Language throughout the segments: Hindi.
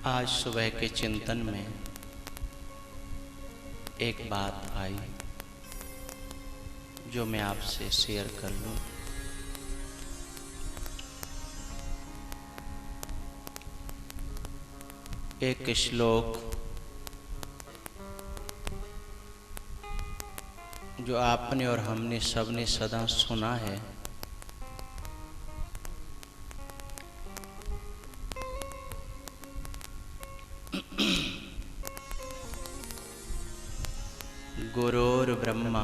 आज सुबह के चिंतन में एक बात आई जो मैं आपसे शेयर कर लूं। एक श्लोक जो आपने और हमने सबने सदा सुना है, गुरोर ब्रह्मा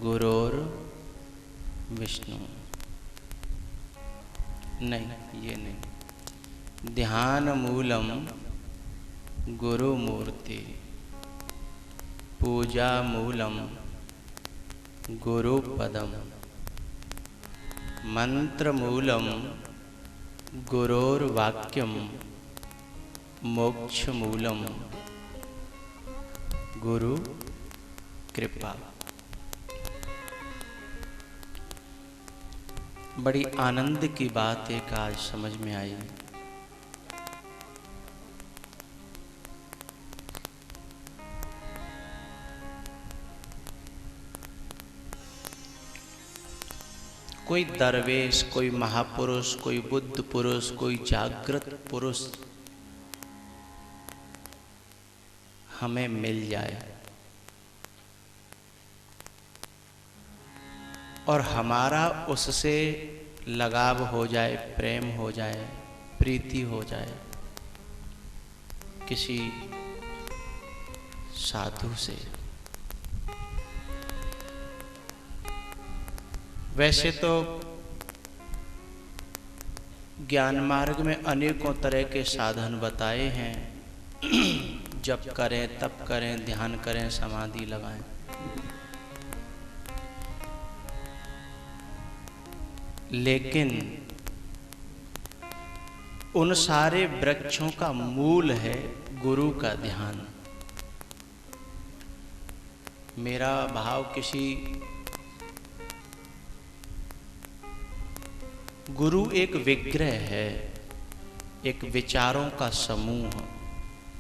गुरोर विष्णु। नहीं, ये नहीं। ध्यान मूलम गुरु मूर्ति, पूजा मूलम गुरु पदम, मंत्र मूलम गुरोर वाक्यम, मोक्ष मूलम गुरु कृपा। बड़ी आनंद की बात एक आज समझ में आई। कोई दरवेश, कोई महापुरुष, कोई बुद्ध पुरुष, कोई जागृत पुरुष हमें मिल जाए और हमारा उससे लगाव हो जाए, प्रेम हो जाए, प्रीति हो जाए किसी साधु से। वैसे तो ज्ञान मार्ग में अनेकों तरह के साधन बताए हैं, जप करें, तप करें, ध्यान करें, समाधि लगाएं। लेकिन उन सारे वृक्षों का मूल है गुरु का ध्यान। मेरा भाव किसी गुरु एक विग्रह है, एक विचारों का समूह,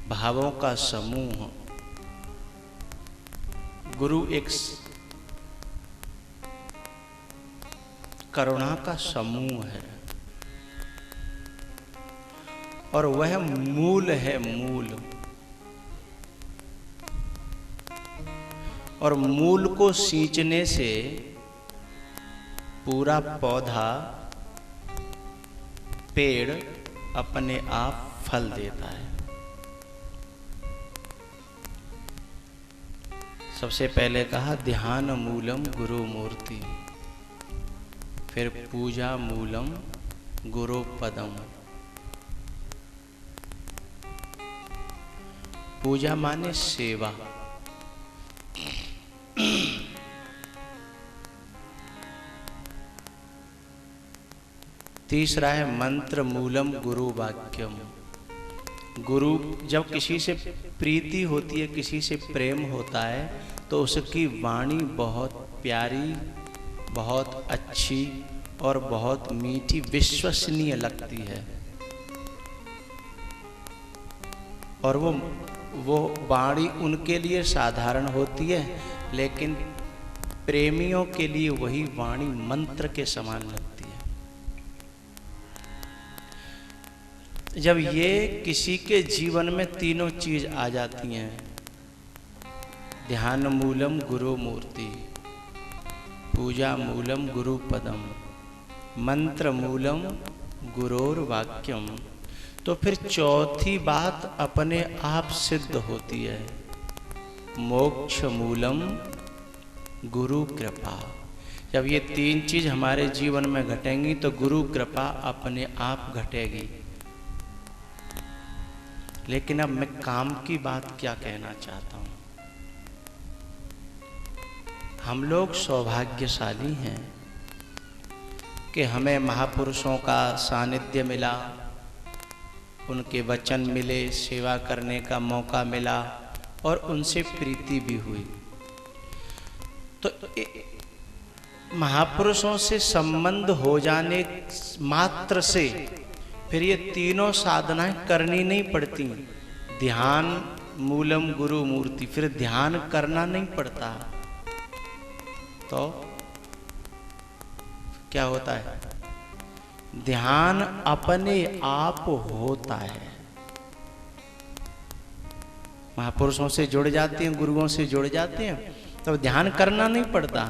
भावों का समूह। गुरु एक करुणा का समूह है और वह मूल है, मूल। और मूल को सींचने से पूरा पौधा, पेड़ अपने आप फल देता है। सबसे पहले कहा ध्यान मूलम गुरु मूर्ति, फिर पूजा मूलम गुरु पदम। पूजा माने सेवा। तीसरा है मंत्र मूलम गुरु वाक्यम। गुरु जब किसी से प्रीति होती है, किसी से प्रेम होता है, तो उसकी वाणी बहुत प्यारी, बहुत अच्छी और बहुत मीठी, विश्वसनीय लगती है। और वो वाणी उनके लिए साधारण होती है, लेकिन प्रेमियों के लिए वही वाणी मंत्र के समान लगती है। जब ये किसी के जीवन में तीनों चीज आ जाती हैं, ध्यान मूलम गुरु मूर्ति, पूजा मूलम गुरु पदम, मंत्र मूलम गुरोर वाक्यम, तो फिर चौथी बात अपने आप सिद्ध होती है, मोक्ष मूलम गुरु कृपा। जब ये तीन चीज हमारे जीवन में घटेंगी तो गुरु कृपा अपने आप घटेगी। लेकिन अब मैं काम की बात क्या कहना चाहता हूं। हम लोग सौभाग्यशाली हैं कि हमें महापुरुषों का सानिध्य मिला, उनके वचन मिले, सेवा करने का मौका मिला और उनसे प्रीति भी हुई। तो महापुरुषों से संबंध हो जाने मात्र से फिर ये तीनों साधनाएं करनी नहीं पड़ती। ध्यान, मूलम, गुरु, मूर्ति, फिर ध्यान करना नहीं पड़ता। तो क्या होता है? ध्यान अपने आप होता है। महापुरुषों से जुड़ जाते हैं, गुरुओं से जुड़ जाते हैं, तो ध्यान करना नहीं पड़ता,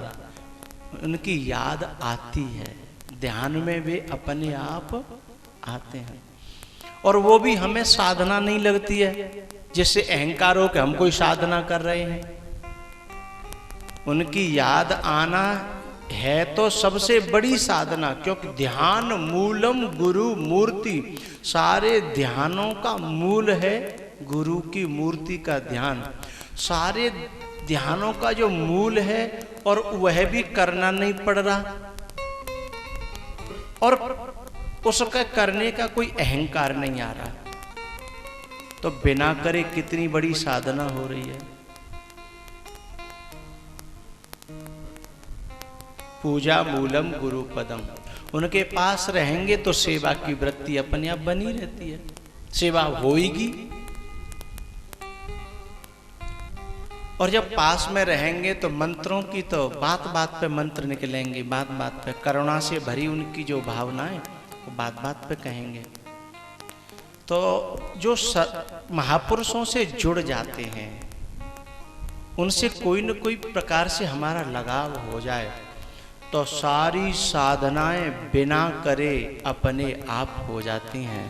उनकी याद आती है। ध्यान में वे अपने आप आते हैं। और वो भी हमें साधना नहीं लगती है, जिससे अहंकार हो कि हम कोई साधना कर रहे हैं। उनकी याद आना है तो सबसे बड़ी साधना, क्योंकि ध्यान मूलम गुरु मूर्ति, सारे ध्यानों का मूल है गुरु की मूर्ति का ध्यान। सारे ध्यानों का जो मूल है, और वह भी करना नहीं पड़ रहा, और उसका करने का कोई अहंकार नहीं आ रहा, तो बिना करे कितनी बड़ी साधना हो रही है। पूजा मूलम गुरु पदम, उनके पास रहेंगे तो सेवा की वृत्ति अपने आप बनी रहती है, सेवा होगी। और जब पास में रहेंगे तो मंत्रों की तो बात बात पे मंत्र निकलेंगे, बात बात पे करुणा से भरी उनकी जो भावनाएं वो बात बात पे कहेंगे। तो जो महापुरुषों से जुड़ जाते हैं, उनसे कोई न कोई प्रकार से हमारा लगाव हो जाए, तो सारी साधनाएं बिना करे अपने आप हो जाती हैं।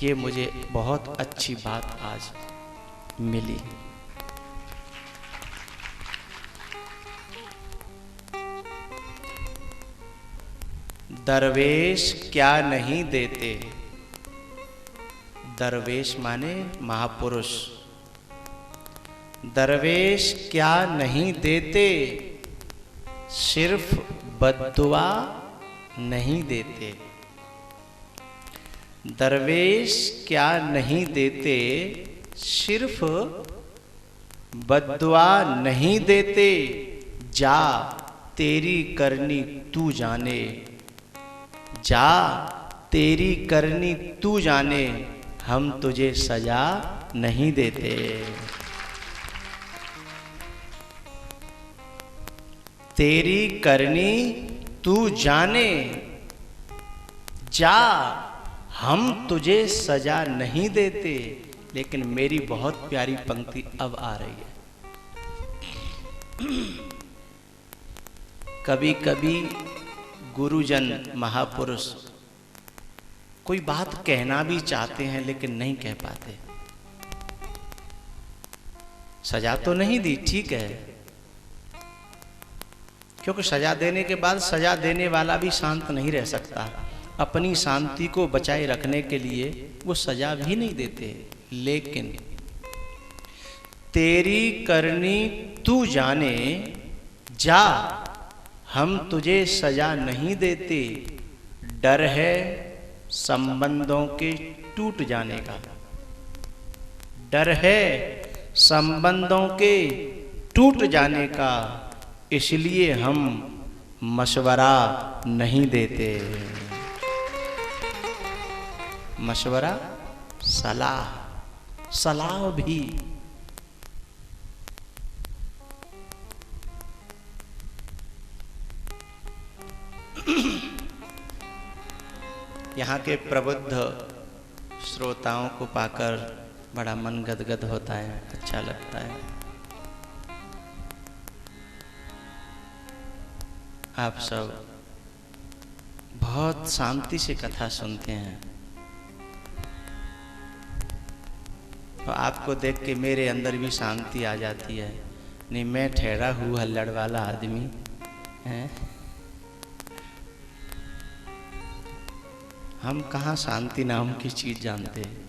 ये मुझे बहुत अच्छी बात आज मिली। दरवेश क्या नहीं देते। दरवेश माने महापुरुष। दरवेश क्या नहीं देते, सिर्फ बद्दुआ नहीं देते। दरवेश क्या नहीं देते, सिर्फ बद्दुआ नहीं देते। जा तेरी करनी तू जाने, जा तेरी करनी तू जाने, हम तुझे सजा नहीं देते। तेरी करनी तू जाने, जा हम तुझे सजा नहीं देते। लेकिन मेरी बहुत प्यारी पंक्ति अब आ रही है। कभी कभी गुरुजन महापुरुष कोई बात कहना भी चाहते हैं लेकिन नहीं कह पाते। सजा तो नहीं दी, ठीक है, क्योंकि सजा देने के बाद सजा देने वाला भी शांत नहीं रह सकता। अपनी शांति को बचाए रखने के लिए वो सजा भी नहीं देते। लेकिन तेरी करनी तू जाने, जा हम तुझे सजा नहीं देते। डर है संबंधों के टूट जाने का, डर है संबंधों के टूट जाने का, इसलिए हम मशवरा नहीं देते। मशवरा, सलाह, सलाह भी। यहाँ के प्रबुद्ध श्रोताओं को पाकर बड़ा मन गदगद होता है, अच्छा लगता है। आप सब बहुत शांति से कथा सुनते हैं, तो आपको देख के मेरे अंदर भी शांति आ जाती है। नहीं, मैं ठहरा हूँ हल्लड़ वाला आदमी है, हम कहाँ शांति नाम की चीज जानते हैं।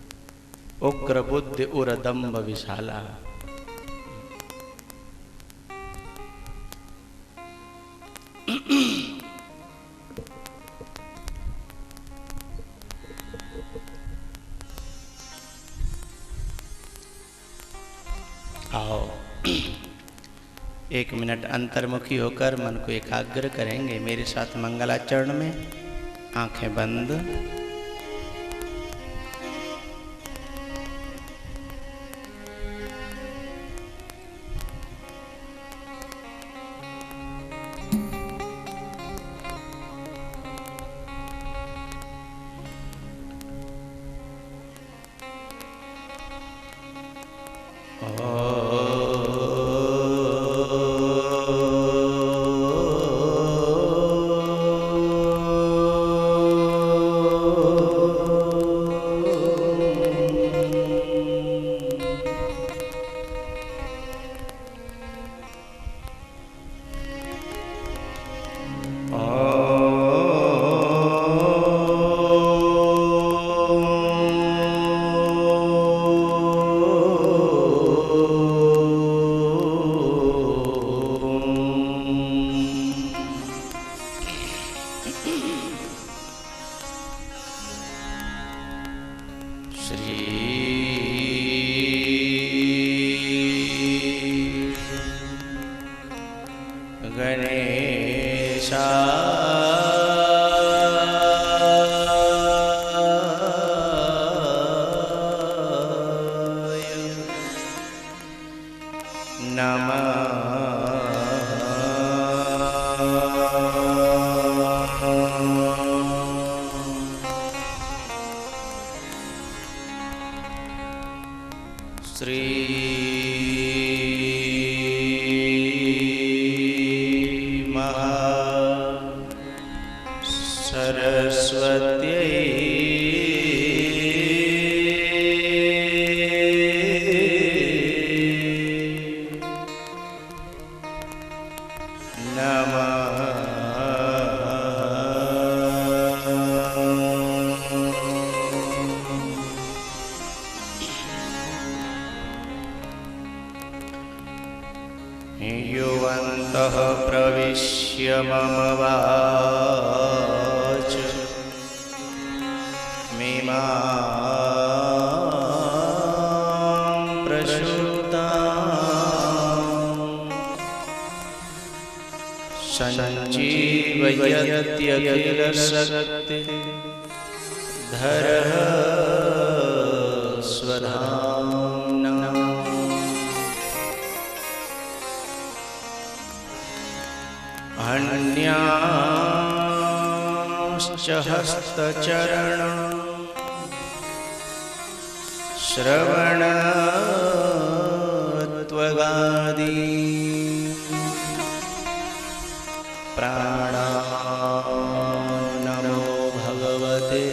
उग्र बुद्धि उरदम्ब विशाला। आओ 1 मिनट अंतर्मुखी होकर मन को एकाग्र करेंगे मेरे साथ मंगलाचरण में। आंखें बंद। श्री महा सरस्वत्यै युवन्तः प्रविश्य मम वाच मिमां प्रसूतां सञ्जीवयत्यखिलशक्तिधरः स्वधाम्ना अन्याश्च हस्तचरण श्रवणत्वगादि प्राणान्नमो भगवते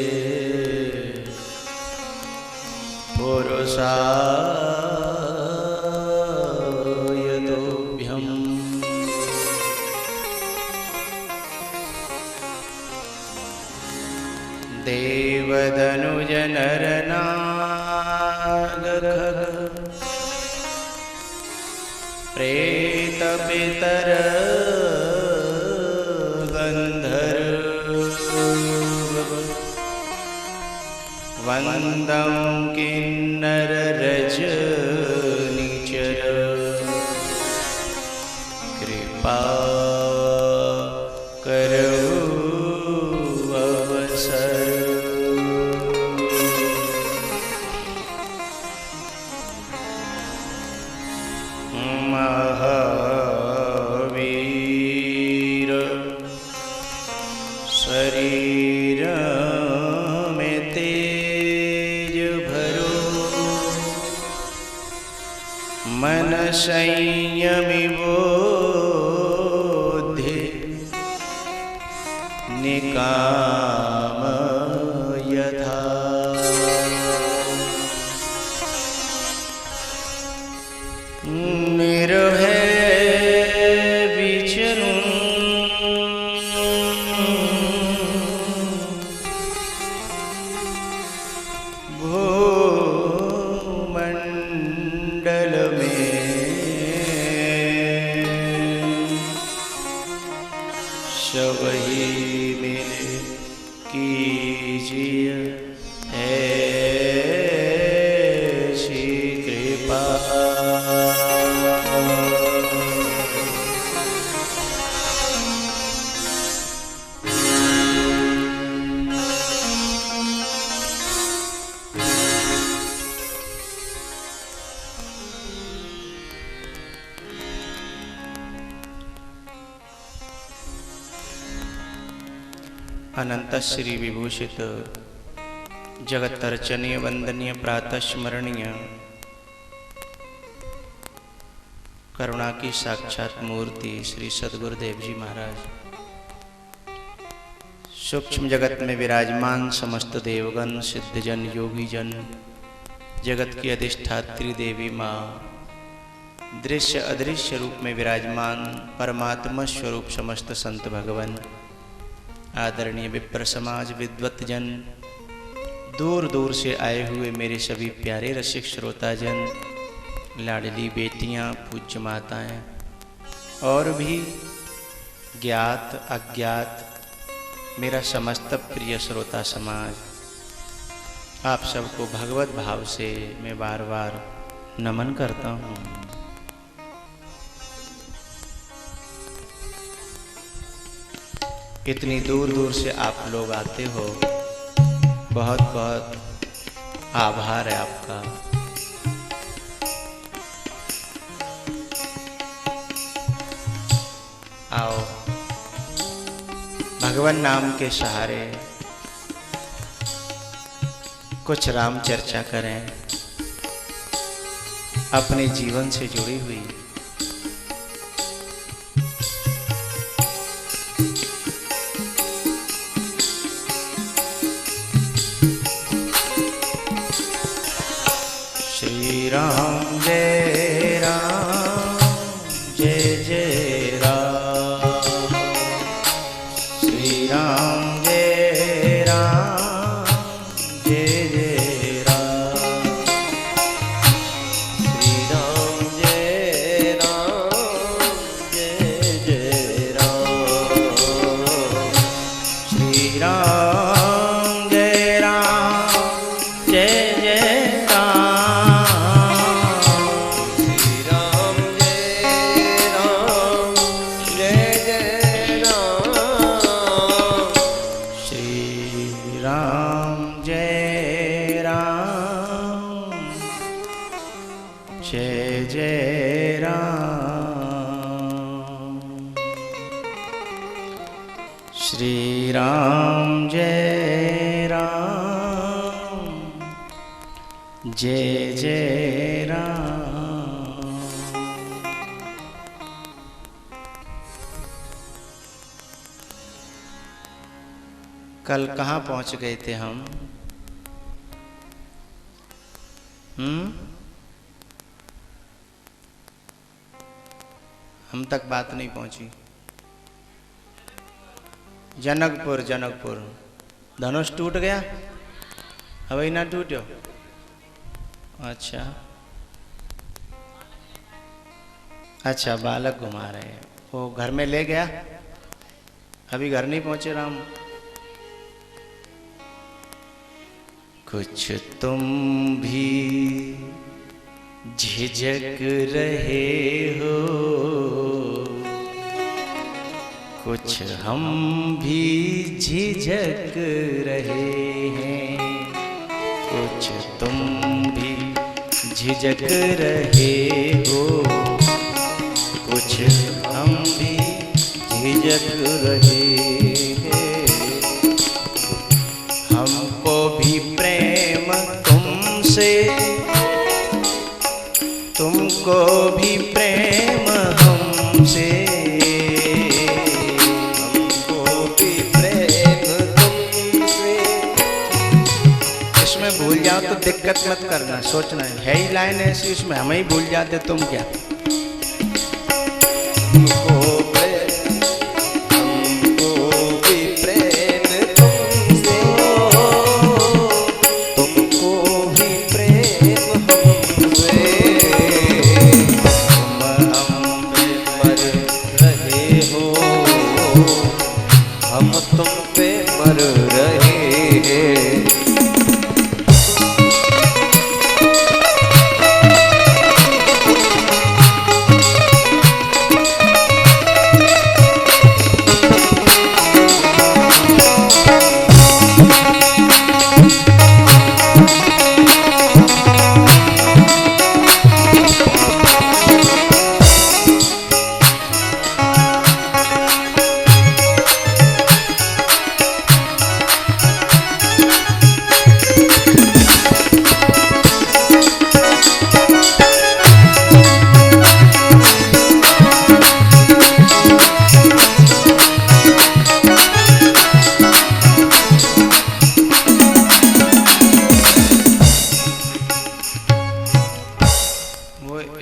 पुरुषाय तुभ्यम्। देवदनुजनरनागखग प्रेतपितर गन्धर्व वन्दं किन्नररजनिचर कृपा महावीर शरीर में तेज भरो मन संयमी बुद्धि निकाम यथा निर्भय विचरूं भूमंडल में सबही मिले कीजिए ऐसी कृपा। अनंत श्री विभूषित जगतर्चनीय वंदनीय प्रातः स्मरणीय करुणा की साक्षात मूर्ति श्री सद्गुरुदेव जी महाराज, सूक्ष्म जगत में विराजमान समस्त देवगण सिद्धजन योगीजन, जगत की अधिष्ठात्री देवी माँ, दृश्य अदृश्य रूप में विराजमान परमात्मा स्वरूप समस्त संत भगवान, आदरणीय विप्र समाज विद्वत जन, दूर दूर से आए हुए मेरे सभी प्यारे रसिक श्रोताजन, लाडली बेटियां, पूज्य माताएं और भी ज्ञात अज्ञात मेरा समस्त प्रिय श्रोता समाज, आप सबको भगवत भाव से मैं बार बार नमन करता हूँ। इतनी दूर दूर से आप लोग आते हो, बहुत बहुत आभार है आपका। आओ भगवान नाम के सहारे कुछ राम चर्चा करें। अपने जीवन से जुड़ी हुई। श्री राम जय राम जय जय राम, श्री राम जय राम जय जय राम, श्री राम जय राम जय जय राम, श्री राम जय राम जय जय जय जय राम, श्री राम जय राम जय जय राम। कल कहाँ पहुँच गए थे हम? हम तक बात नहीं पहुंची। जनकपुर, जनकपुर धनुष टूट गया, अभी ना टूटो। अच्छा अच्छा, बालक घुमा रहे हैं, वो घर में ले गया, अभी घर नहीं पहुंचे राम। कुछ तुम भी झिझक रहे हो, कुछ हम भी झिझक रहे हैं, कुछ तुम भी झिझक रहे हो, कुछ हम भी झिझक रहे हैं। हमको भी प्रेम तुमसे, तुमको भी प्रेम हमसे, हमको भी प्रेम तुमसे। इसमें भूल जाओ तो दिक्कत मत करना, सोचना है ही लाइन ऐसी, इसमें हमें ही भूल जाते, तुम क्या।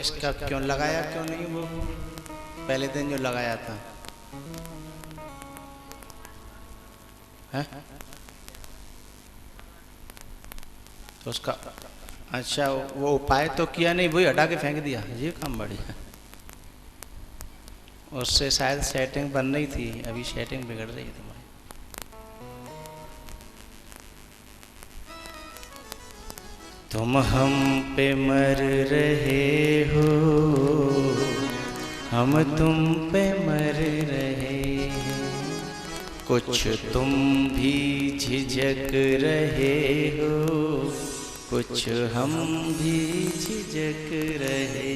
इसका क्यों लगाया, क्यों नहीं वो पहले दिन जो लगाया था है? तो उसका अच्छा वो उपाय तो किया नहीं, वही हटा के फेंक दिया, ये काम बढ़िया। उससे शायद सेटिंग बन रही थी, अभी सेटिंग बिगड़ रही है तुम्हारी। तुम हम पे मर रहे हो, हम तुम पे मर रहे हैं, कुछ तुम भी झिझक रहे हो, कुछ हम भी झिझक रहे,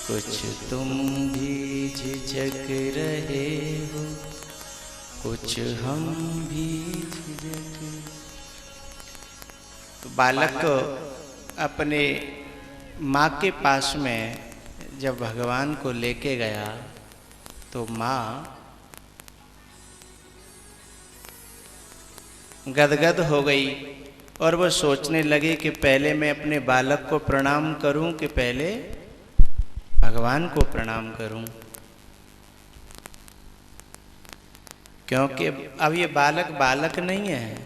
कुछ तुम भी झिझक रहे हो, कुछ हम भी झिझक। तो बालक अपने माँ के पास में जब भगवान को लेके गया तो माँ गदगद हो गई और वो सोचने लगी कि पहले मैं अपने बालक को प्रणाम करूं कि पहले भगवान को प्रणाम करूं, क्योंकि अब ये बालक बालक नहीं है,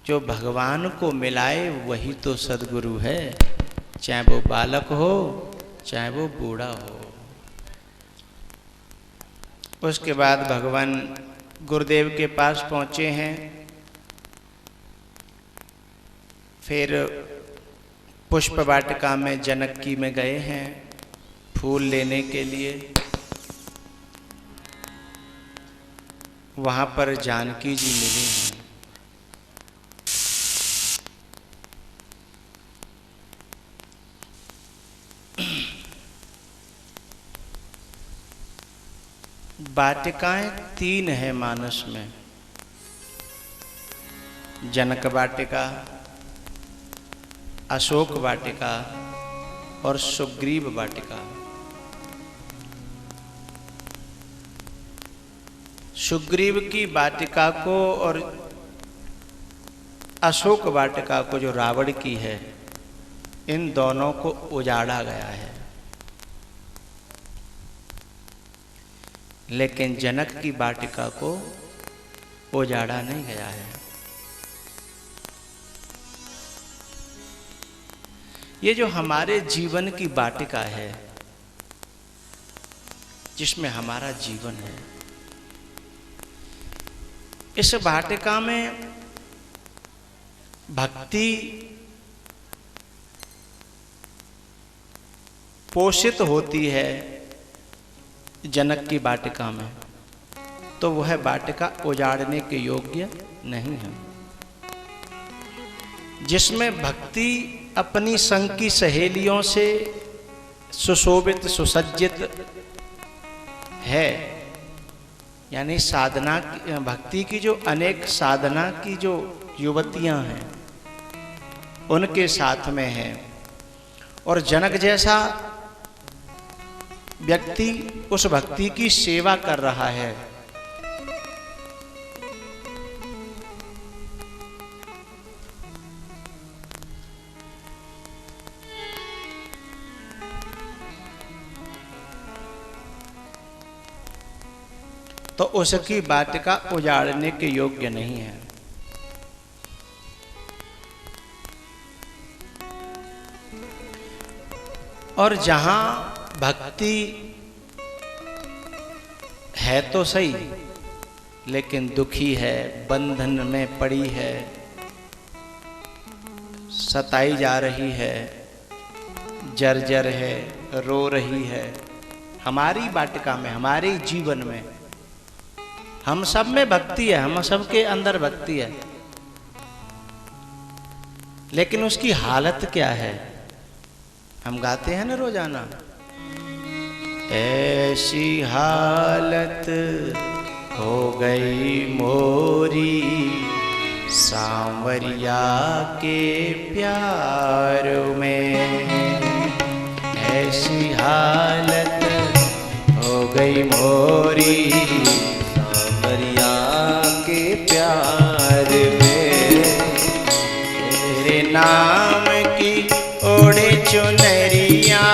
जो भगवान को मिलाए वही तो सद्गुरु है, चाहे वो बालक हो चाहे वो बूढ़ा हो। उसके बाद भगवान गुरुदेव के पास पहुँचे हैं। फिर पुष्प वाटिका में जनकी में गए हैं फूल लेने के लिए। वहाँ पर जानकी जी मिली हैं। वाटिकाएं 3 हैं मानस में, जनक वाटिका, अशोक वाटिका और सुग्रीव वाटिका। सुग्रीव की वाटिका को और अशोक वाटिका को जो रावण की है, इन दोनों को उजाड़ा गया है, लेकिन जनक की वाटिका को उजाड़ा नहीं गया है। ये जो हमारे जीवन की वाटिका है, जिसमें हमारा जीवन है, इस वाटिका में भक्ति पोषित होती है जनक की वाटिका में, तो वह वाटिका उजाड़ने के योग्य नहीं है। जिसमें भक्ति अपनी संग की सहेलियों से सुशोभित सुसज्जित है, यानी साधना भक्ति की जो अनेक साधना की जो युवतियां हैं उनके साथ में है, और जनक जैसा व्यक्ति उस भक्ति की सेवा कर रहा है। तो उसकी वाटिका उजाड़ने के योग्य नहीं है। और जहां भक्ति है तो सही, लेकिन दुखी है, बंधन में पड़ी है, सताई जा रही है, जर्जर है, रो रही है, हमारी वाटिका में, हमारे जीवन में, हम सब में भक्ति है, हम सबके अंदर भक्ति है, लेकिन उसकी हालत क्या है? हम गाते हैं ना रोजाना, ऐसी हालत हो गई मोरी सांवरिया के प्यार में, ऐसी हालत हो गई मोरी सांवरिया के प्यार में, तेरे नाम की ओढ़े चुनरिया,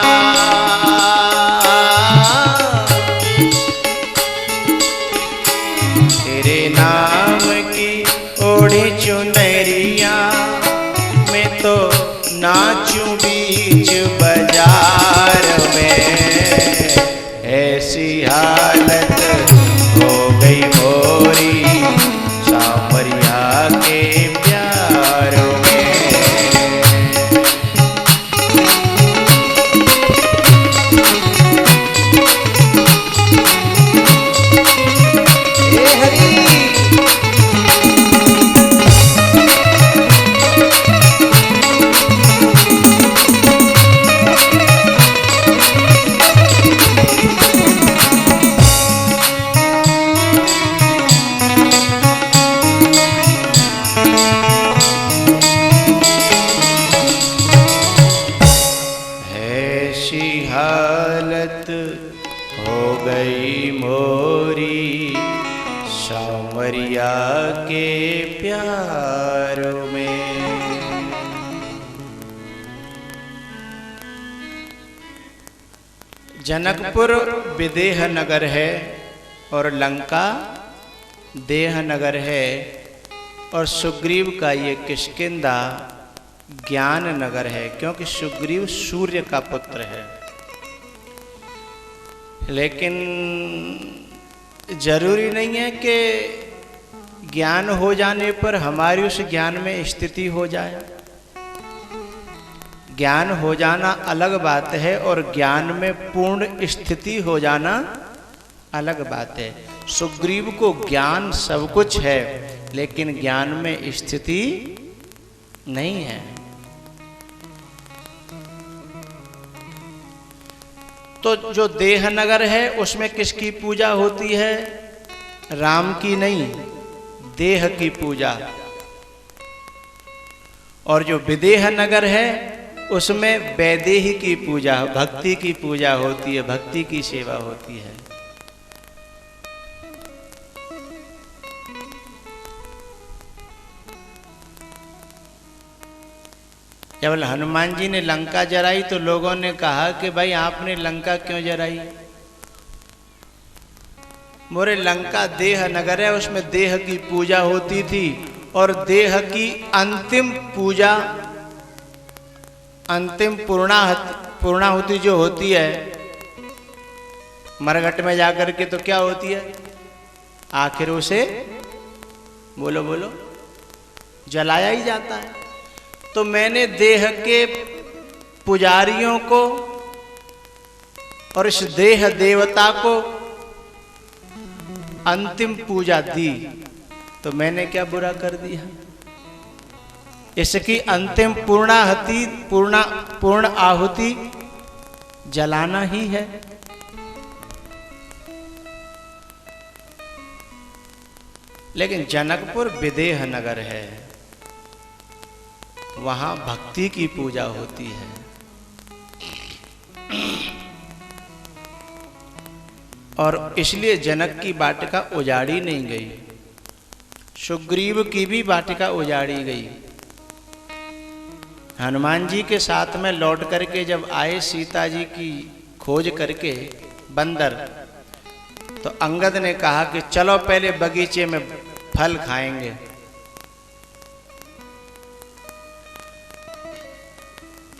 तेरे नाम की ओढ़े चुनरिया में तो नाचूं बीच बाजार में, ऐसी हालत हो गई मोरी सांवरिया के प्यार में। प्यारों में। जनकपुर विदेह नगर है और लंका देह नगर है, और सुग्रीव का ये किष्किंधा ज्ञान नगर है, क्योंकि सुग्रीव सूर्य का पुत्र है। लेकिन जरूरी नहीं है कि ज्ञान हो जाने पर हमारी उस ज्ञान में स्थिति हो जाए। ज्ञान हो जाना अलग बात है और ज्ञान में पूर्ण स्थिति हो जाना अलग बात है। सुग्रीव को ज्ञान सब कुछ है, लेकिन ज्ञान में स्थिति नहीं है। तो जो देह नगर है उसमें किसकी पूजा होती है? राम की नहीं, देह की पूजा। और जो विदेह नगर है उसमें वैदेही की पूजा, भक्ति की पूजा होती है, भक्ति की सेवा होती है। जब हनुमान जी ने लंका जराई तो लोगों ने कहा कि भाई आपने लंका क्यों जराई? मोरे लंका देह नगर है, उसमें देह की पूजा होती थी, और देह की अंतिम पूजा, अंतिम पूर्णाहुति जो होती है मरघट में जाकर के, तो क्या होती है? आखिर उसे बोलो बोलो जलाया ही जाता है। तो मैंने देह के पुजारियों को और इस देह देवता को अंतिम पूजा दी, तो मैंने क्या बुरा कर दिया? इसकी अंतिम पूर्ण आहुति जलाना ही है। लेकिन जनकपुर विदेह नगर है, वहां भक्ति की पूजा होती है। और इसलिए जनक की वाटिका उजाड़ी नहीं गई, सुग्रीव की भी वाटिका उजाड़ी गई। हनुमान जी के साथ में लौट करके जब आए सीता जी की खोज करके बंदर, तो अंगद ने कहा कि चलो पहले बगीचे में फल खाएंगे।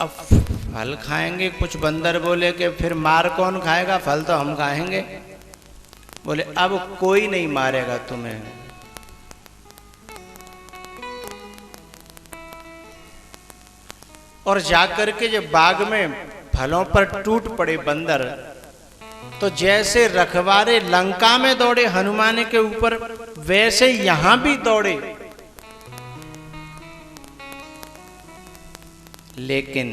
अब फल खाएंगे, कुछ बंदर बोले कि फिर मार कौन खाएगा, फल तो हम खाएंगे। बोले अब कोई नहीं मारेगा तुम्हें। और जाकर के जब बाग में फलों पर टूट पड़े बंदर, तो जैसे रखवारे लंका में दौड़े हनुमान के ऊपर, वैसे यहां भी दौड़े। लेकिन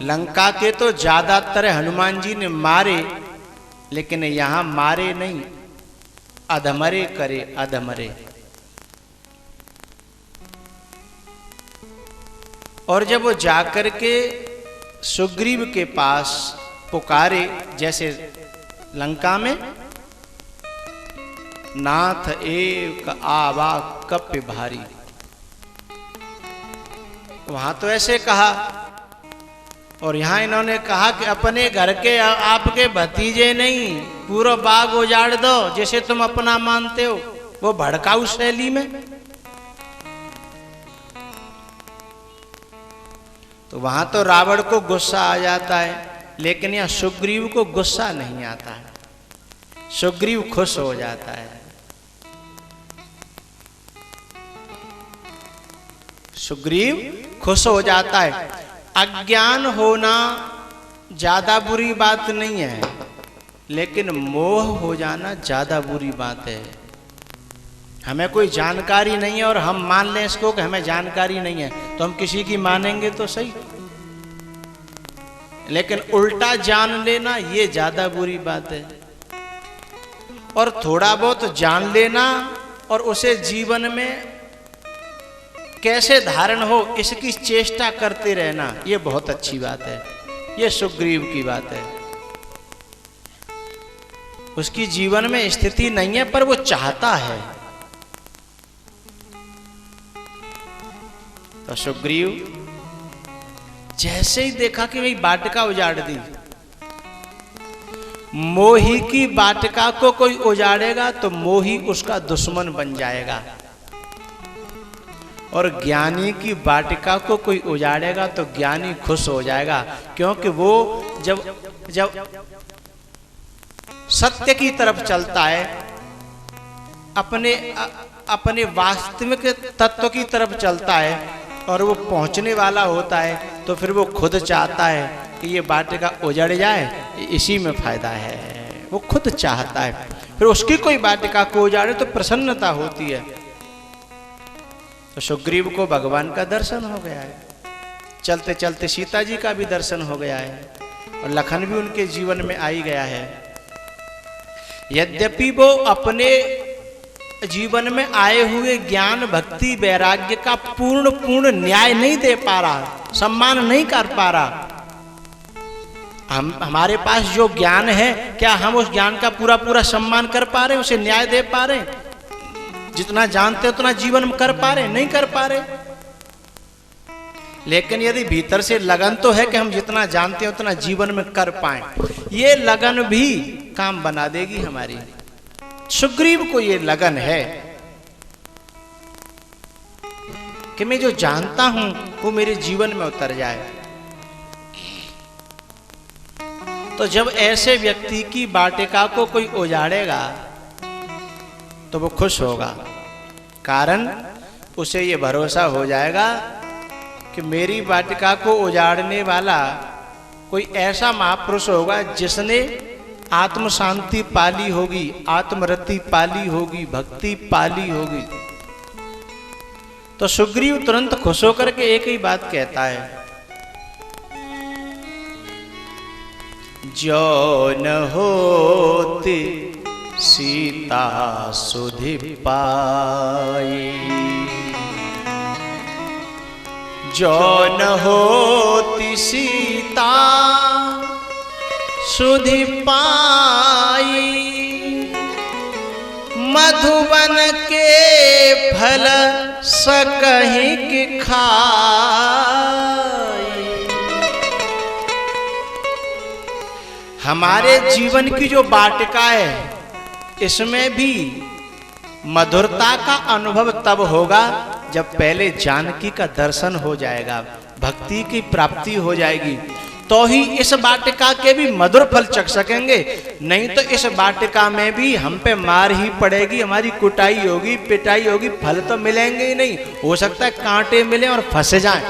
लंका के तो ज्यादातर हनुमान जी ने मारे, लेकिन यहां मारे नहीं, अधमरे करे, अधमरे। और जब वो जाकर के सुग्रीव के पास पुकारे, जैसे लंका में नाथ एक आवा कप्य भारी, वहां तो ऐसे कहा, और यहां इन्होंने कहा कि अपने घर के आपके भतीजे नहीं, पूरा बाग उजाड़ दो जैसे तुम अपना मानते हो, वो भड़काऊ शैली में। तो वहां तो रावण को गुस्सा आ जाता है, लेकिन यहां सुग्रीव को गुस्सा नहीं आता है, सुग्रीव खुश हो जाता है। सुग्रीव खुश हो जाता है। अज्ञान होना ज्यादा बुरी बात नहीं है, लेकिन मोह हो जाना ज्यादा बुरी बात है। हमें कोई जानकारी नहीं है और हम मान लें इसको कि हमें जानकारी नहीं है, तो हम किसी की मानेंगे तो सही, लेकिन उल्टा जान लेना ये ज्यादा बुरी बात है। और थोड़ा बहुत जान लेना और उसे जीवन में कैसे धारण हो इसकी चेष्टा करते रहना, ये बहुत अच्छी बात है। ये सुग्रीव की बात है। उसकी जीवन में स्थिति नहीं है, पर वो चाहता है। तो सुग्रीव जैसे ही देखा कि भाई वाटिका उजाड़ दी, मोही की वाटिका को कोई उजाड़ेगा तो मोही उसका दुश्मन बन जाएगा, और ज्ञानी की वाटिका को कोई उजाड़ेगा तो ज्ञानी खुश हो जाएगा, क्योंकि वो जब सत्य की तरफ चलता है, अपने वास्तविक तत्व की तरफ चलता है और वो पहुंचने वाला होता है, तो फिर वो खुद चाहता है कि ये वाटिका उजड़ जाए, इसी में फायदा है। वो खुद चाहता है, फिर उसकी कोई वाटिका को उजाड़े तो प्रसन्नता होती है। तो सुग्रीव को भगवान का दर्शन हो गया है, चलते चलते सीता जी का भी दर्शन हो गया है, और लखन भी उनके जीवन में आ ही गया है। यद्यपि वो अपने जीवन में आए हुए ज्ञान भक्ति वैराग्य का पूर्ण न्याय नहीं दे पा रहा, सम्मान नहीं कर पा रहा। हमारे पास जो ज्ञान है, क्या हम उस ज्ञान का पूरा सम्मान कर पा रहे, उसे न्याय दे पा रहे? जितना जानते उतना जीवन में कर पा रहे? नहीं कर पा रहे। लेकिन यदि भीतर से लगन तो है कि हम जितना जानते हैं उतना जीवन में कर पाए, ये लगन भी काम बना देगी हमारी। सुग्रीव को ये लगन है कि मैं जो जानता हूं वो मेरे जीवन में उतर जाए। तो जब ऐसे व्यक्ति की वाटिका को कोई उजाड़ेगा तो वो खुश होगा, कारण उसे ये भरोसा हो जाएगा कि मेरी वाटिका को उजाड़ने वाला कोई ऐसा महापुरुष होगा जिसने आत्म शांति पाली होगी, आत्मरति पाली होगी, भक्ति पाली होगी। तो सुग्रीव तुरंत खुश होकर के एक ही बात कहता है, जो न होती सीता सुधि पाई, जो न होती सीता सुधि पाई, मधुबन के फल सकहीं की खाई। हमारे जीवन की जो वाटिका है, इसमें भी मधुरता का अनुभव तब होगा जब पहले जानकी का दर्शन हो जाएगा, भक्ति की प्राप्ति हो जाएगी, तो ही इस वाटिका के भी मधुर फल चख सकेंगे। नहीं तो इस वाटिका में भी हम पे मार ही पड़ेगी, हमारी कुटाई होगी, पिटाई होगी, फल तो मिलेंगे ही नहीं। हो सकता है कांटे मिले और फंसे जाएं।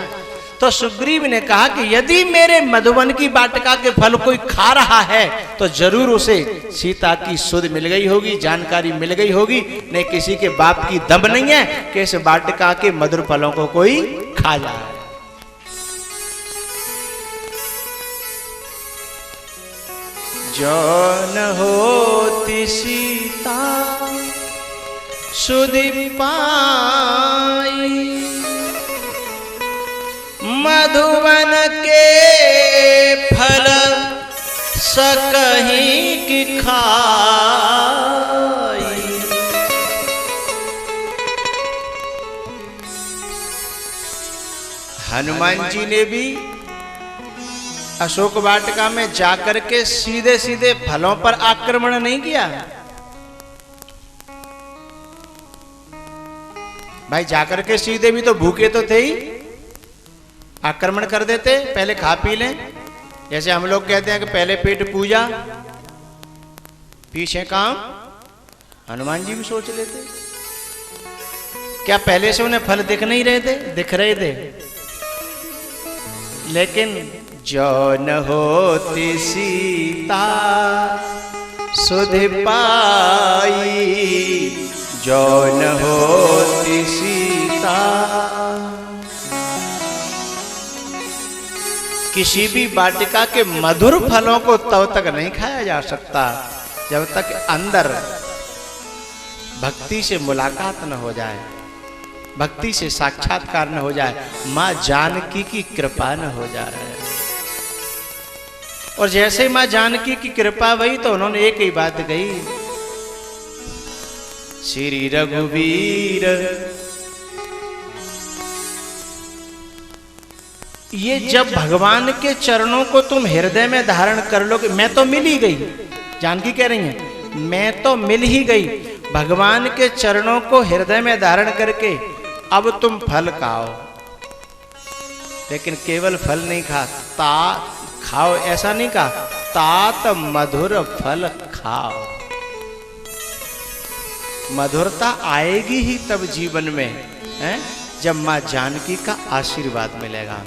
तो सुग्रीव ने कहा कि यदि मेरे मधुबन की वाटिका के फल कोई खा रहा है तो जरूर उसे सीता की सुध मिल गई होगी, जानकारी मिल गई होगी। नहीं किसी के बाप की दम नहीं है कि इस वाटिका के मधुर फलों को कोई खा जाए। जो न होती सीता सुधि पाई, मधुबन के फल सकहीं की खाई। हनुमान जी ने भी अशोक वाटिका में जाकर के सीधे सीधे फलों पर आक्रमण नहीं किया। भाई जाकर के सीधे भी तो भूखे तो थे ही, आक्रमण कर देते, पहले खा पी लें। जैसे हम लोग कहते हैं कि पहले पेट पूजा पीछे काम, हनुमान जी भी सोच लेते। क्या पहले से उन्हें फल दिख नहीं रहे थे? दिख रहे थे। लेकिन जो न होती सीता सुधि पाई, जो न होती सीता। किसी भी वाटिका के मधुर फलों को तब तक नहीं खाया जा सकता जब तक अंदर भक्ति से मुलाकात न हो जाए, भक्ति से साक्षात्कार न हो जाए, मां जानकी की कृपा न हो जाए। और जैसे मां जानकी की कृपा हुई तो उन्होंने एक ही बात कही, श्री रघुवीर, ये जब भगवान के चरणों को तुम हृदय में धारण कर लोगे, मैं तो मिल ही गई, जानकी कह रही है मैं तो मिल ही गई, भगवान के चरणों को हृदय में धारण करके अब तुम फल खाओ। लेकिन केवल फल नहीं खाओ ऐसा नहीं कहा, तात मधुर फल खाओ। मधुरता आएगी ही तब जीवन में है जब मां जानकी का आशीर्वाद मिलेगा,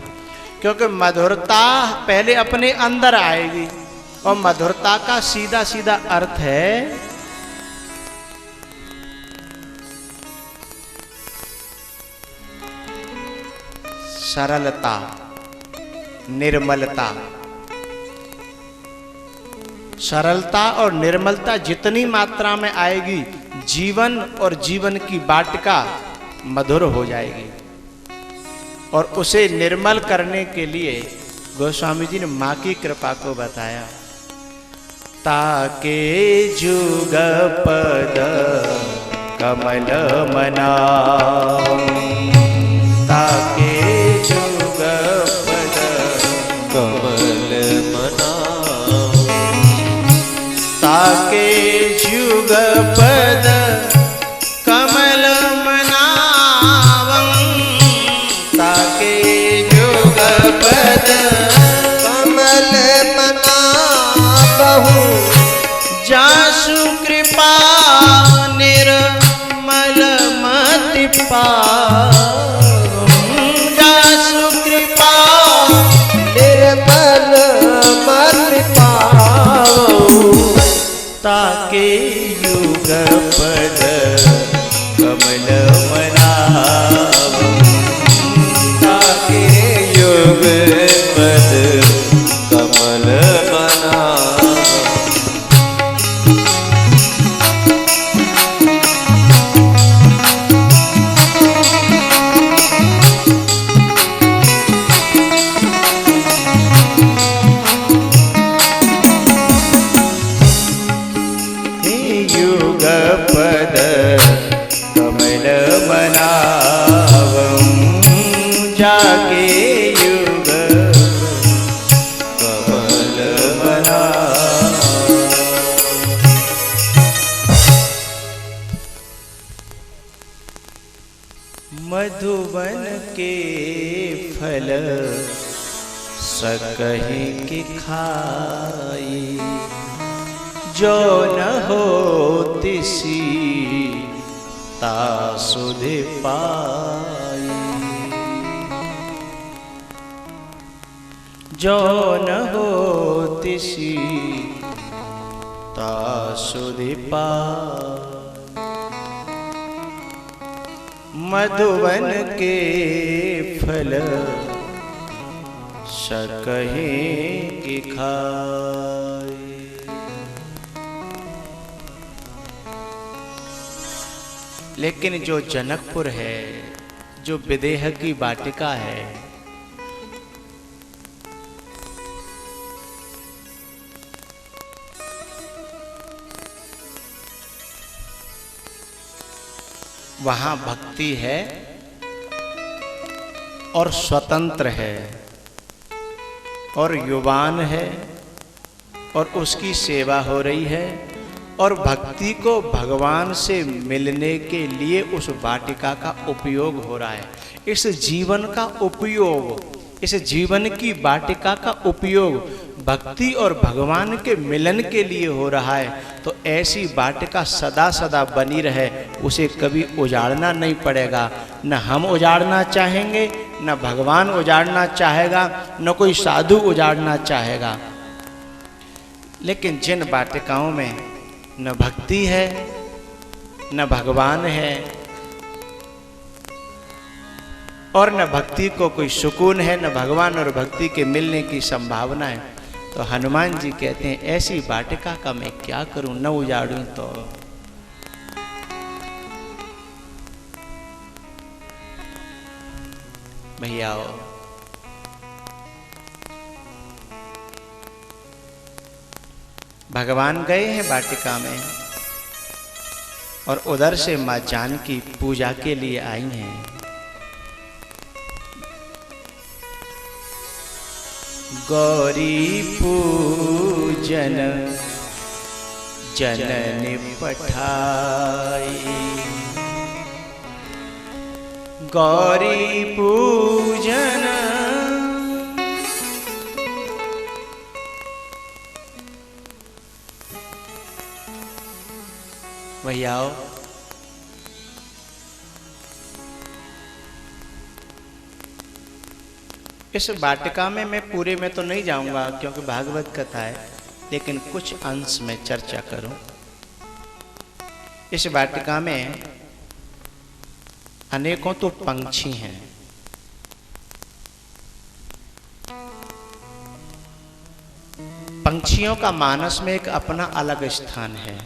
क्योंकि मधुरता पहले अपने अंदर आएगी। और मधुरता का सीधा सीधा अर्थ है सरलता, निर्मलता। सरलता और निर्मलता जितनी मात्रा में आएगी, जीवन और जीवन की वाटिका मधुर हो जाएगी। और उसे निर्मल करने के लिए गोस्वामी जी ने मां की कृपा को बताया, ताके जुगपद कमल मना, ताके जुगपद कमल मना, ताके जुगपद कमल मनावं, ताके जुगपद कमल मनावहु, जासु कृपा निर्मल मति पावं, जासु कृपा निर्मल मति पावहु, ताके युगपद कमल मनावं, ताके युगपद कमल मनावहु। युगपद कमल मनावं, जाके युग कमल मनावं। मधुबन के फल सकहि की खाई, जो न हो तिसी तासुधि पाई, जो न हो तिसी तासुधि पाई। मधुबन के फल सकहि की खाई। लेकिन जो जनकपुर है, जो विदेह की वाटिका है, वहां भक्ति है और स्वतंत्र है और युवान है और उसकी सेवा हो रही है और भक्ति को भगवान से मिलने के लिए उस वाटिका का उपयोग हो रहा है। इस जीवन का उपयोग, इस जीवन की वाटिका का उपयोग भक्ति और भगवान के मिलन के लिए हो रहा है। तो ऐसी वाटिका सदा सदा बनी रहे, उसे कभी उजाड़ना नहीं पड़ेगा। न हम उजाड़ना चाहेंगे, न भगवान उजाड़ना चाहेगा, न कोई साधु उजाड़ना चाहेगा। लेकिन जिन वाटिकाओं में न भक्ति है, न भगवान है और न भक्ति को कोई सुकून है, न भगवान और भक्ति के मिलने की संभावना है, तो हनुमान जी कहते हैं ऐसी वाटिका का मैं क्या करूं, न उजाड़ूं तो। भैया भगवान गए हैं वाटिका में और उधर से मां जानकी पूजा के लिए आई हैं। गौरी पूजन जननी पठाई, गौरी पूजन। वही आओ। इस वाटिका में मैं पूरे में तो नहीं जाऊंगा क्योंकि भागवत कथा है, लेकिन कुछ अंश में चर्चा करूं। इस वाटिका में अनेकों तो पंछी हैं, पंछियों का मानस में एक अपना अलग स्थान है।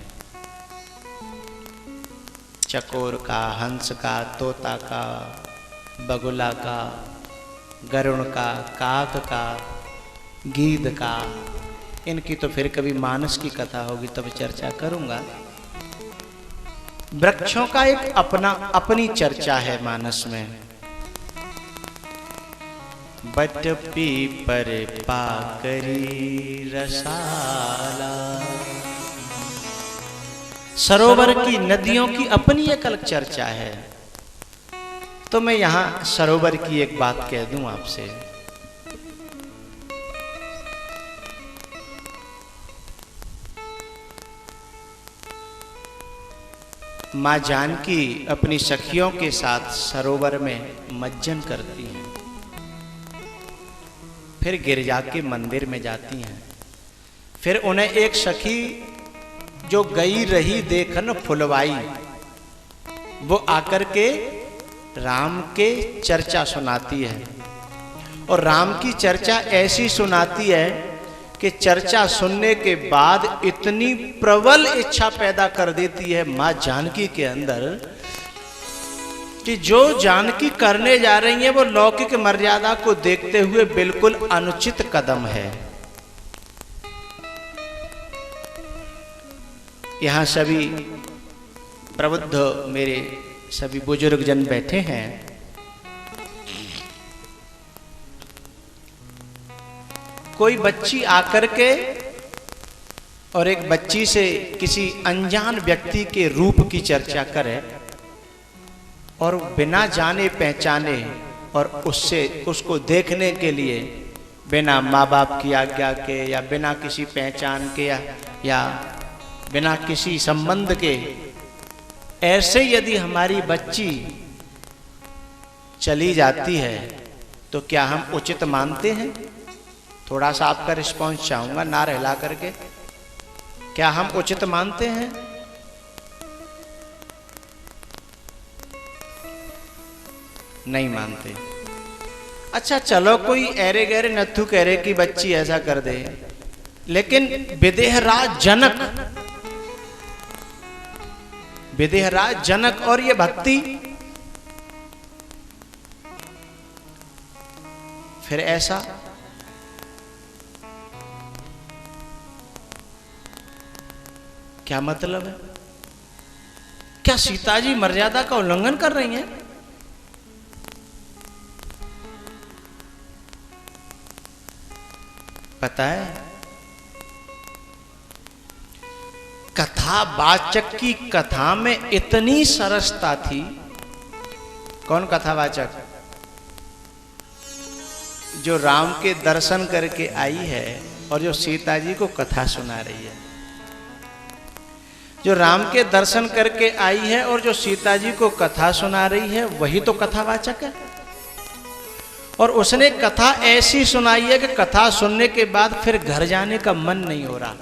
चकोर का, हंस का, तोता का, बगुला का, गरुड़ का, काक का, गीद का, इनकी तो फिर कभी मानस की कथा होगी तब चर्चा करूंगा। वृक्षों का एक अपनी चर्चा है मानस में। बट पीपर पाकरी रसाला, सरोवर की, नदियों की अपनी एक अलग चर्चा है। तो मैं यहां सरोवर की एक बात कह दूं आपसे। मां जानकी अपनी सखियों के साथ सरोवर में मज्जन करती हैं, फिर गिरजा के मंदिर में जाती हैं। फिर उन्हें एक सखी जो गई रही देखन फुलवाई, वो आकर के राम के चर्चा सुनाती है। और राम की चर्चा ऐसी सुनाती है कि चर्चा सुनने के बाद इतनी प्रबल इच्छा पैदा कर देती है मां जानकी के अंदर कि जो जानकी करने जा रही है वो लौकिक मर्यादा को देखते हुए बिल्कुल अनुचित कदम है। यहां सभी प्रबुद्ध मेरे सभी बुजुर्ग जन बैठे हैं। कोई बच्ची आकर के और एक बच्ची से किसी अनजान व्यक्ति के रूप की चर्चा करे और बिना जाने पहचाने और उसको देखने के लिए बिना माँ बाप की आज्ञा के या बिना किसी पहचान के या बिना किसी संबंध के ऐसे यदि हमारी बच्ची चली जाती है तो क्या हम उचित मानते हैं? थोड़ा सा आपका रिस्पॉन्स चाहूंगा, ना रहला करके। क्या हम उचित मानते हैं? नहीं मानते। अच्छा चलो, कोई ऐरे गहरे नत्थु कहरे की बच्ची ऐसा कर दे, लेकिन विदेहराज जनक और ये भक्ति, फिर ऐसा क्या मतलब है? क्या सीता जी मर्यादा का उल्लंघन कर रही हैं? पता है, कथावाचक की कथा में इतनी सरसता थी। कौन कथावाचक? जो राम के दर्शन करके आई है और जो सीता जी को कथा सुना रही है। जो राम के दर्शन करके आई है और जो सीता जी को कथा सुना रही है, वही तो कथावाचक है। और उसने कथा ऐसी सुनाई है कि कथा सुनने के बाद फिर घर जाने का मन नहीं हो रहा।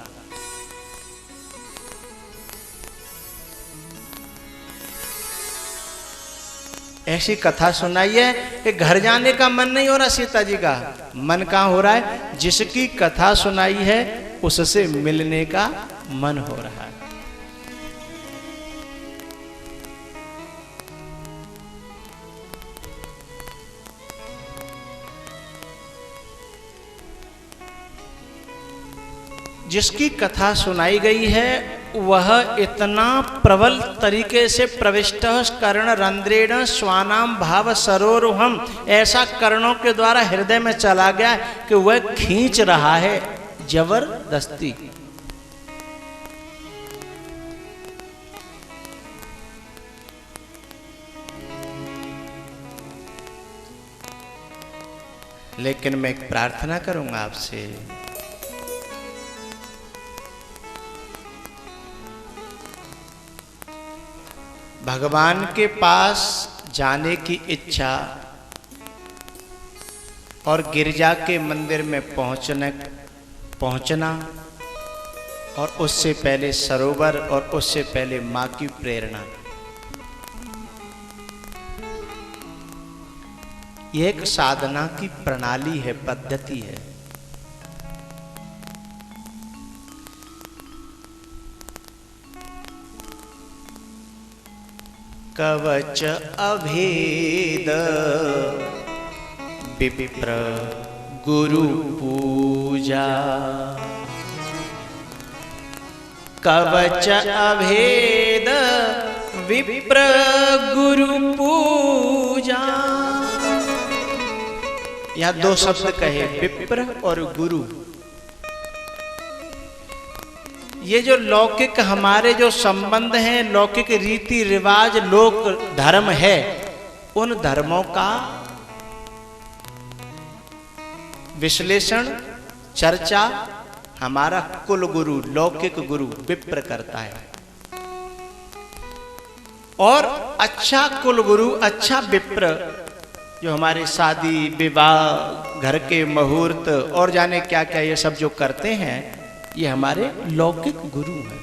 ऐसी कथा सुनाई है कि घर जाने का मन नहीं हो रहा। सीता जी का मन कहां हो रहा है? जिसकी कथा सुनाई है उससे मिलने का मन हो रहा है। जिसकी कथा सुनाई गई है वह इतना प्रबल तरीके से प्रविष्ट कर्ण रंध्रेण स्वानाम भाव सरोरुहम, ऐसा कर्णों के द्वारा हृदय में चला गया कि वह खींच रहा है जबरदस्ती। लेकिन मैं एक प्रार्थना करूंगा आपसे, भगवान के पास जाने की इच्छा और गिरजा के मंदिर में पहुंचना और उससे पहले सरोवर और उससे पहले मां की प्रेरणा, यह एक साधना की प्रणाली है, पद्धति है। कवच अभेद विप्र गुरु पूजा, कवच अभेद विप्र गुरु पूजा। यहां दो शब्द कहे, विप्र और गुरु। ये जो लौकिक हमारे जो संबंध हैं, लौकिक रीति रिवाज लोक धर्म है, उन धर्मों का विश्लेषण चर्चा हमारा कुल गुरु लौकिक गुरु विप्र करता है। और अच्छा कुल गुरु, अच्छा विप्र जो हमारे शादी विवाह घर के मुहूर्त और जाने क्या क्या ये सब जो करते हैं, ये हमारे लौकिक गुरु हैं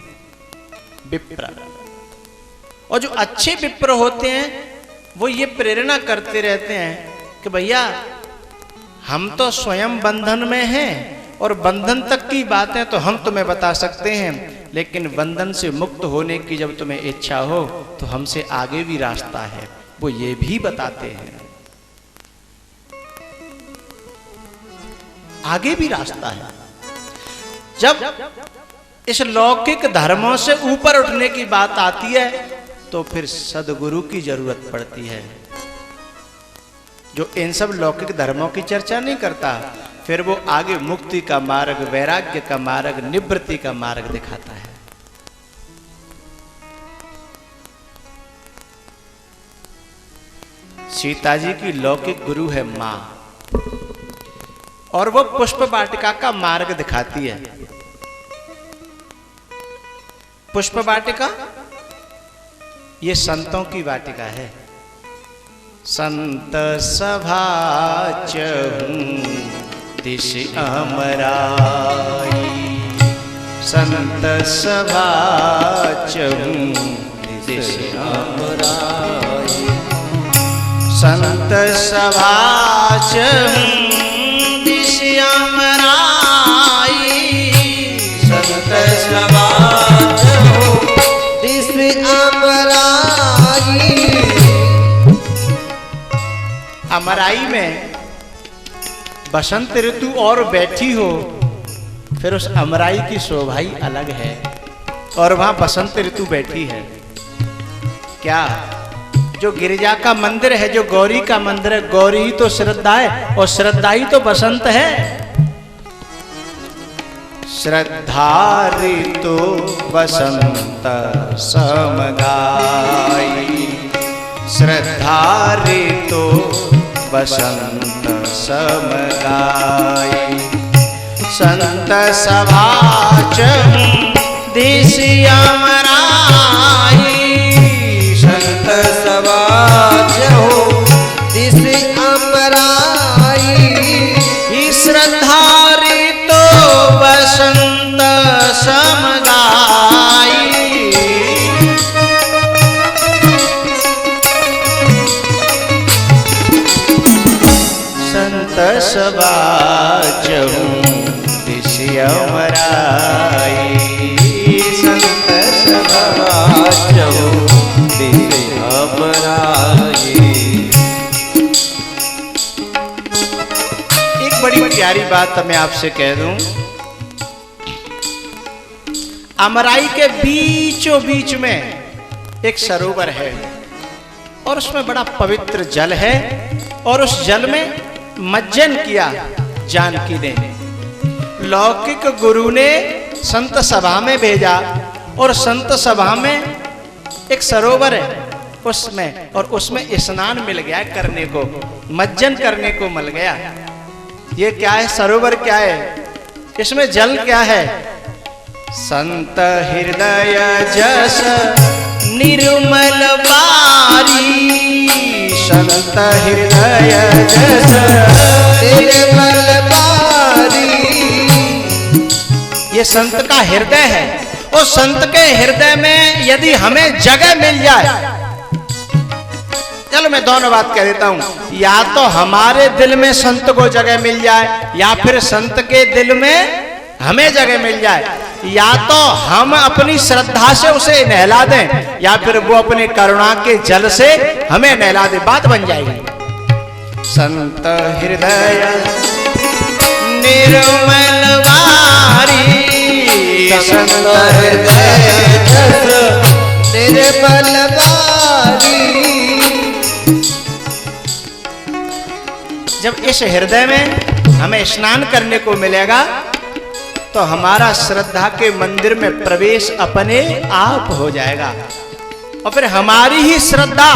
विप्र। और जो अच्छे विप्र होते हैं वो ये प्रेरणा करते रहते हैं कि भैया हम तो स्वयं बंधन में हैं और बंधन तक की बातें तो हम तुम्हें बता सकते हैं, लेकिन बंधन से मुक्त होने की जब तुम्हें इच्छा हो तो हमसे आगे भी रास्ता है, वो ये भी बताते हैं। आगे भी रास्ता है। जब इस लौकिक धर्मों से ऊपर उठने की बात आती है तो फिर सदगुरु की जरूरत पड़ती है, जो इन सब लौकिक धर्मों की चर्चा नहीं करता, फिर वो आगे मुक्ति का मार्ग, वैराग्य का मार्ग, निवृत्ति का मार्ग दिखाता है। सीता जी की लौकिक गुरु है मां, और वो पुष्प वाटिका का मार्ग दिखाती है। पुष्प वाटिका ये संतों की वाटिका है। संत सभा चहूं दिश अमराई, संत सभा चहूं दिश अमराई, संत सभा चहूं दिश अमराई, संत सभा चहूं दिश अमराई। अमराई में बसंत ऋतु और बैठी हो, फिर उस अमराई की शोभा ही अलग है, और वहां बसंत ऋतु बैठी है। क्या जो गिरिजा का मंदिर है, जो गौरी का मंदिर है, गौरी ही तो श्रद्धा है और श्रद्धा ही तो बसंत है। श्रद्धा ऋतु बसंत समगाई, श्रद्धा ऋतु बसंत समगाई, संत सभा चहूं दिश अमराई, संत सभा चहूं दिश अमराई, श्रद्धा ऋतु बसंत समगाई। संत सभा चहूं दिश अमराई, संत सभा चहूं दिश अमराई। एक बड़ी प्यारी बात मैं आपसे कह दूं, अमराई के बीचों बीच में एक सरोवर है और उसमें बड़ा पवित्र जल है और उस जल में मज्जन किया जानकी ने। लौकिक गुरु ने संत सभा में भेजा और संत सभा में एक सरोवर है उसमें, और उसमें स्नान मिल गया करने को, मज्जन करने को मिल गया। ये क्या है? सरोवर क्या है? इसमें जल क्या है? संत हृदय जस निर्मल बारी, संत हृदय जस निर्मल बारी। ये संत का हृदय है। उस संत के हृदय में यदि हमें जगह मिल जाए, चलो मैं दोनों बात कह देता हूं, या तो हमारे दिल में संत को जगह मिल जाए या फिर संत के दिल में हमें जगह मिल जाए, या तो हम अपनी श्रद्धा से उसे नहला दें या फिर वो अपने करुणा के जल से हमें नहला दे, बात बन जाएगी। संत हृदय निर्मल बारी, संत हृदय निर्मल बारी। जब इस हृदय में हमें स्नान करने को मिलेगा तो हमारा श्रद्धा के मंदिर में प्रवेश अपने आप हो जाएगा और फिर हमारी ही श्रद्धा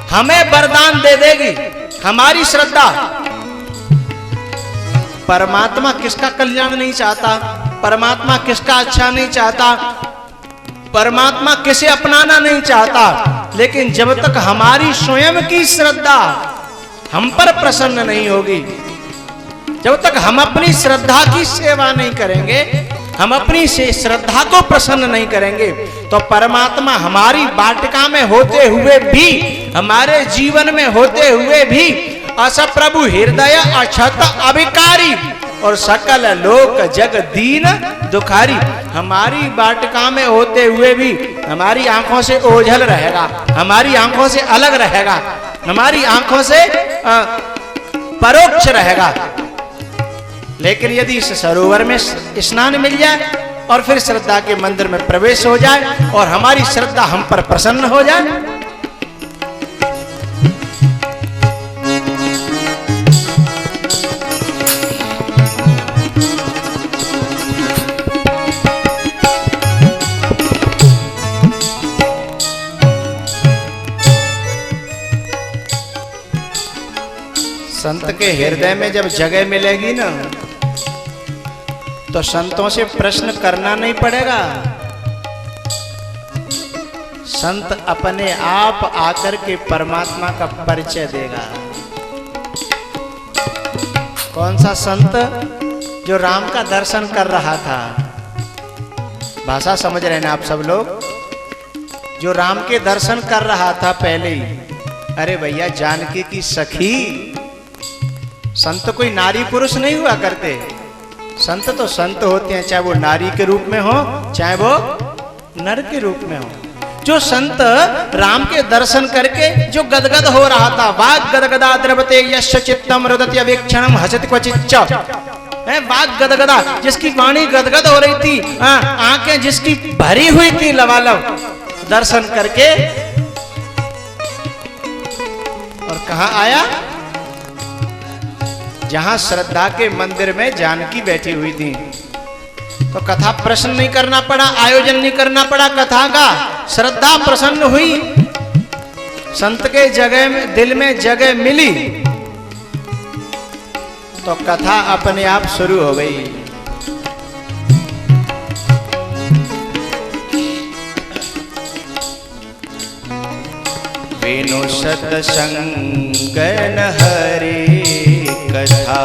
हमें वरदान दे देगी। हमारी श्रद्धा, परमात्मा किसका कल्याण नहीं चाहता, परमात्मा किसका अच्छा नहीं चाहता, परमात्मा किसे अपनाना नहीं चाहता, लेकिन जब तक हमारी स्वयं की श्रद्धा हम पर प्रसन्न नहीं होगी, जब तक हम अपनी श्रद्धा की सेवा नहीं करेंगे, हम अपनी से श्रद्धा को प्रसन्न नहीं करेंगे, तो परमात्मा हमारी वाटिका में होते हुए भी, हमारे जीवन में होते हुए भी अस प्रभु हृदय अक्षत अभिकारी और सकल लोक जग दीन दुखारी, हमारी वाटिका में होते हुए भी हमारी आंखों से ओझल रहेगा, हमारी आंखों से अलग रहेगा, हमारी आंखों से परोक्ष रहेगा। लेकिन यदि इस सरोवर में स्नान मिल जाए और फिर श्रद्धा के मंदिर में प्रवेश हो जाए और हमारी श्रद्धा हम पर प्रसन्न हो जाए, संत के हृदय में जब जगह मिलेगी ना तो संतों से प्रश्न करना नहीं पड़ेगा, संत अपने आप आकर के परमात्मा का परिचय देगा। कौन सा संत? जो राम का दर्शन कर रहा था, भाषा समझ रहे हैं आप सब लोग, जो राम के दर्शन कर रहा था पहले ही। अरे भैया, जानकी की सखी, संत कोई नारी पुरुष नहीं हुआ करते, संत तो संत होते हैं, चाहे वो नारी के रूप में हो चाहे वो नर के रूप में हो। जो संत राम के दर्शन करके जो गदगद हो रहा था, वाग गदगदा द्रवते यस्य चित्तम रुदति अवेक्षणम हसति क्वचिच्च, वाग गदगदा, जिसकी वाणी गदगद हो रही थी, आंखें जिसकी भरी हुई थी लबालब दर्शन करके, और कहां आया? जहां श्रद्धा के मंदिर में जानकी बैठी हुई थी। तो कथा प्रश्न नहीं करना पड़ा, आयोजन नहीं करना पड़ा कथा का, श्रद्धा प्रसन्न हुई, संत के जगह में दिल में जगह मिली तो कथा अपने आप शुरू हो गई। वेणु सतसंगन हरे कथा,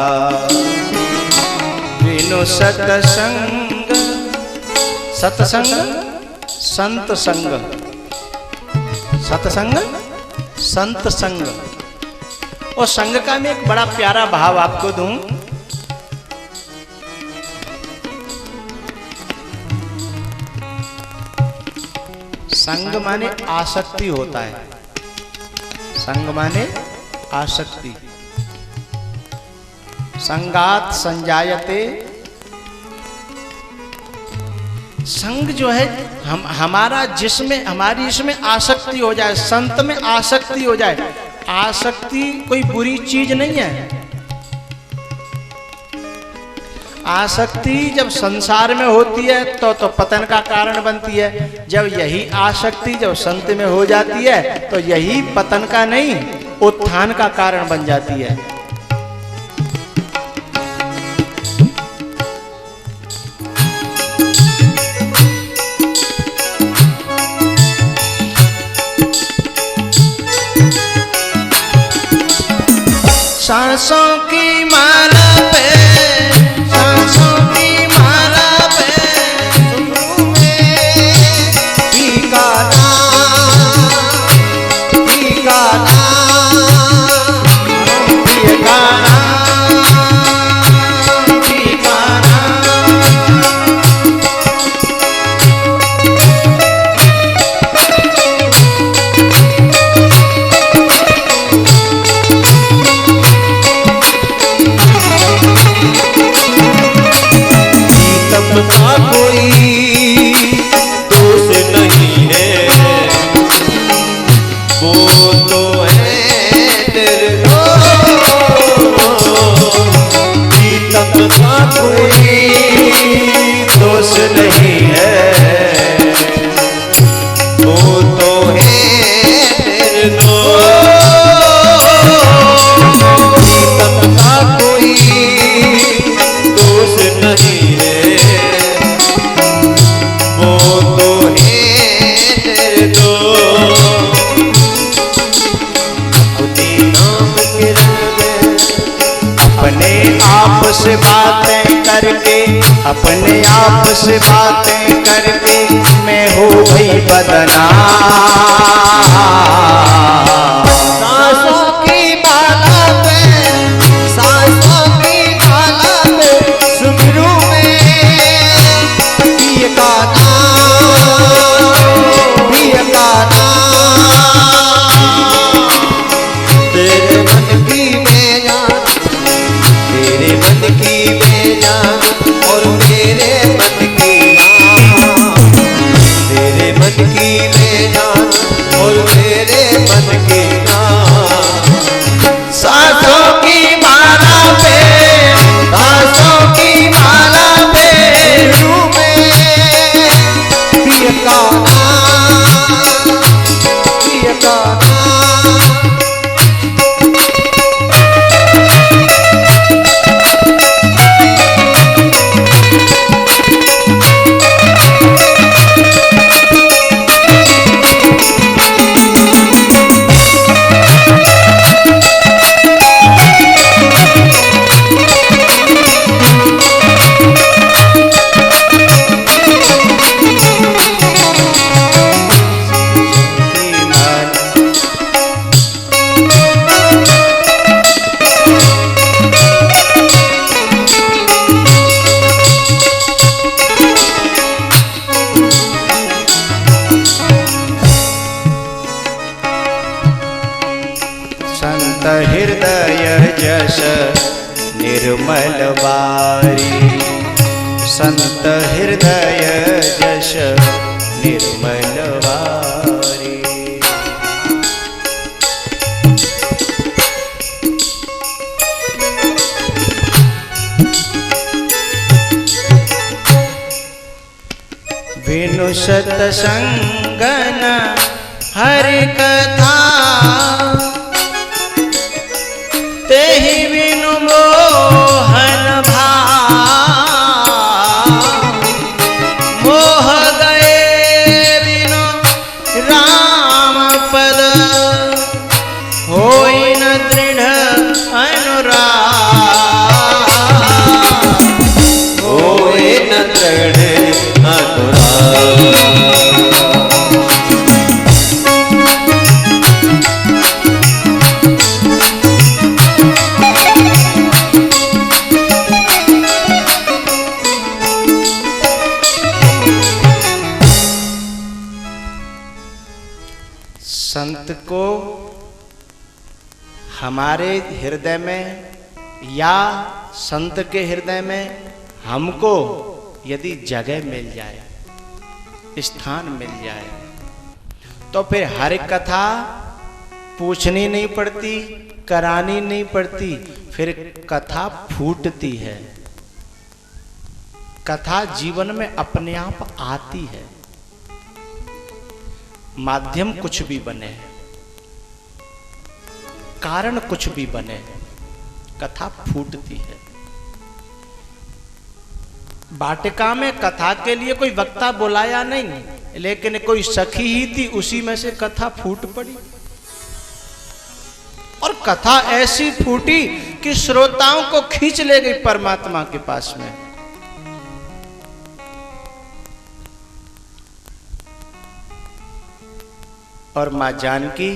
वेणु सतसंग, सतसंग संत संग, सतसंग संत संग। और संग का मैं एक बड़ा प्यारा भाव आपको दूं, संग माने आसक्ति होता है, संग माने आसक्ति। संगात संजायते संग जो है हमारा जिसमें हमारी इसमें आसक्ति हो जाए, संत में आसक्ति हो जाए। आसक्ति कोई बुरी चीज नहीं है। आसक्ति जब संसार में होती है तो पतन का कारण बनती है। जब यही आसक्ति जब संत में हो जाती है तो यही पतन का नहीं उत्थान का कारण बन जाती है। सांसों की माला पे, सांसों की माला पे घुंघरू में पी का नाम, पी का नाम, पी का नाम, पी का का कोई दोष नहीं है, वो तो है निर्दोष। तब का कोई दोष नहीं है, वो तो है निर्दोष। तब का कोई दोष नहीं है, आप से बातें करके, अपने आप से बातें करके मैं हो गई बदनाम। सांसों की माला पे, सांसों की माला पे घुंघरू में पिए का नाम, पिए का नाम। तेरे मन की बेजान, तेरे मन की बेजान और मेरे मन की नाम, तेरे मन की बेजान और मेरे मन की नाम। सांसों की माला पे, सांसों की माला पे घुंघरू में पिए का नाम, पिए का नाम। संत हृदय जस निर्मल बारी, संत हृदय जस निर्मल बारी। बिनु सतसंगन हरि कथा, तेहि बिनु मोहन भाव। मोह गए बिनु राम पद, होई न दृढ़ अनुराग। होए न दृढ़ अनुराग। संत को हमारे हृदय में या संत के हृदय में हमको यदि जगह मिल जाए, स्थान मिल जाए। तो फिर हर कथा पूछनी नहीं पड़ती, करानी नहीं पड़ती, फिर कथा फूटती है। कथा जीवन में अपने आप आती है। माध्यम कुछ भी बने, कारण कुछ भी बने, कथा फूटती है। वाटिका में कथा के लिए कोई वक्ता बुलाया नहीं, लेकिन कोई सखी ही थी, उसी में से कथा फूट पड़ी। और कथा ऐसी फूटी कि श्रोताओं को खींच ले गई परमात्मा के पास में। और मां जानकी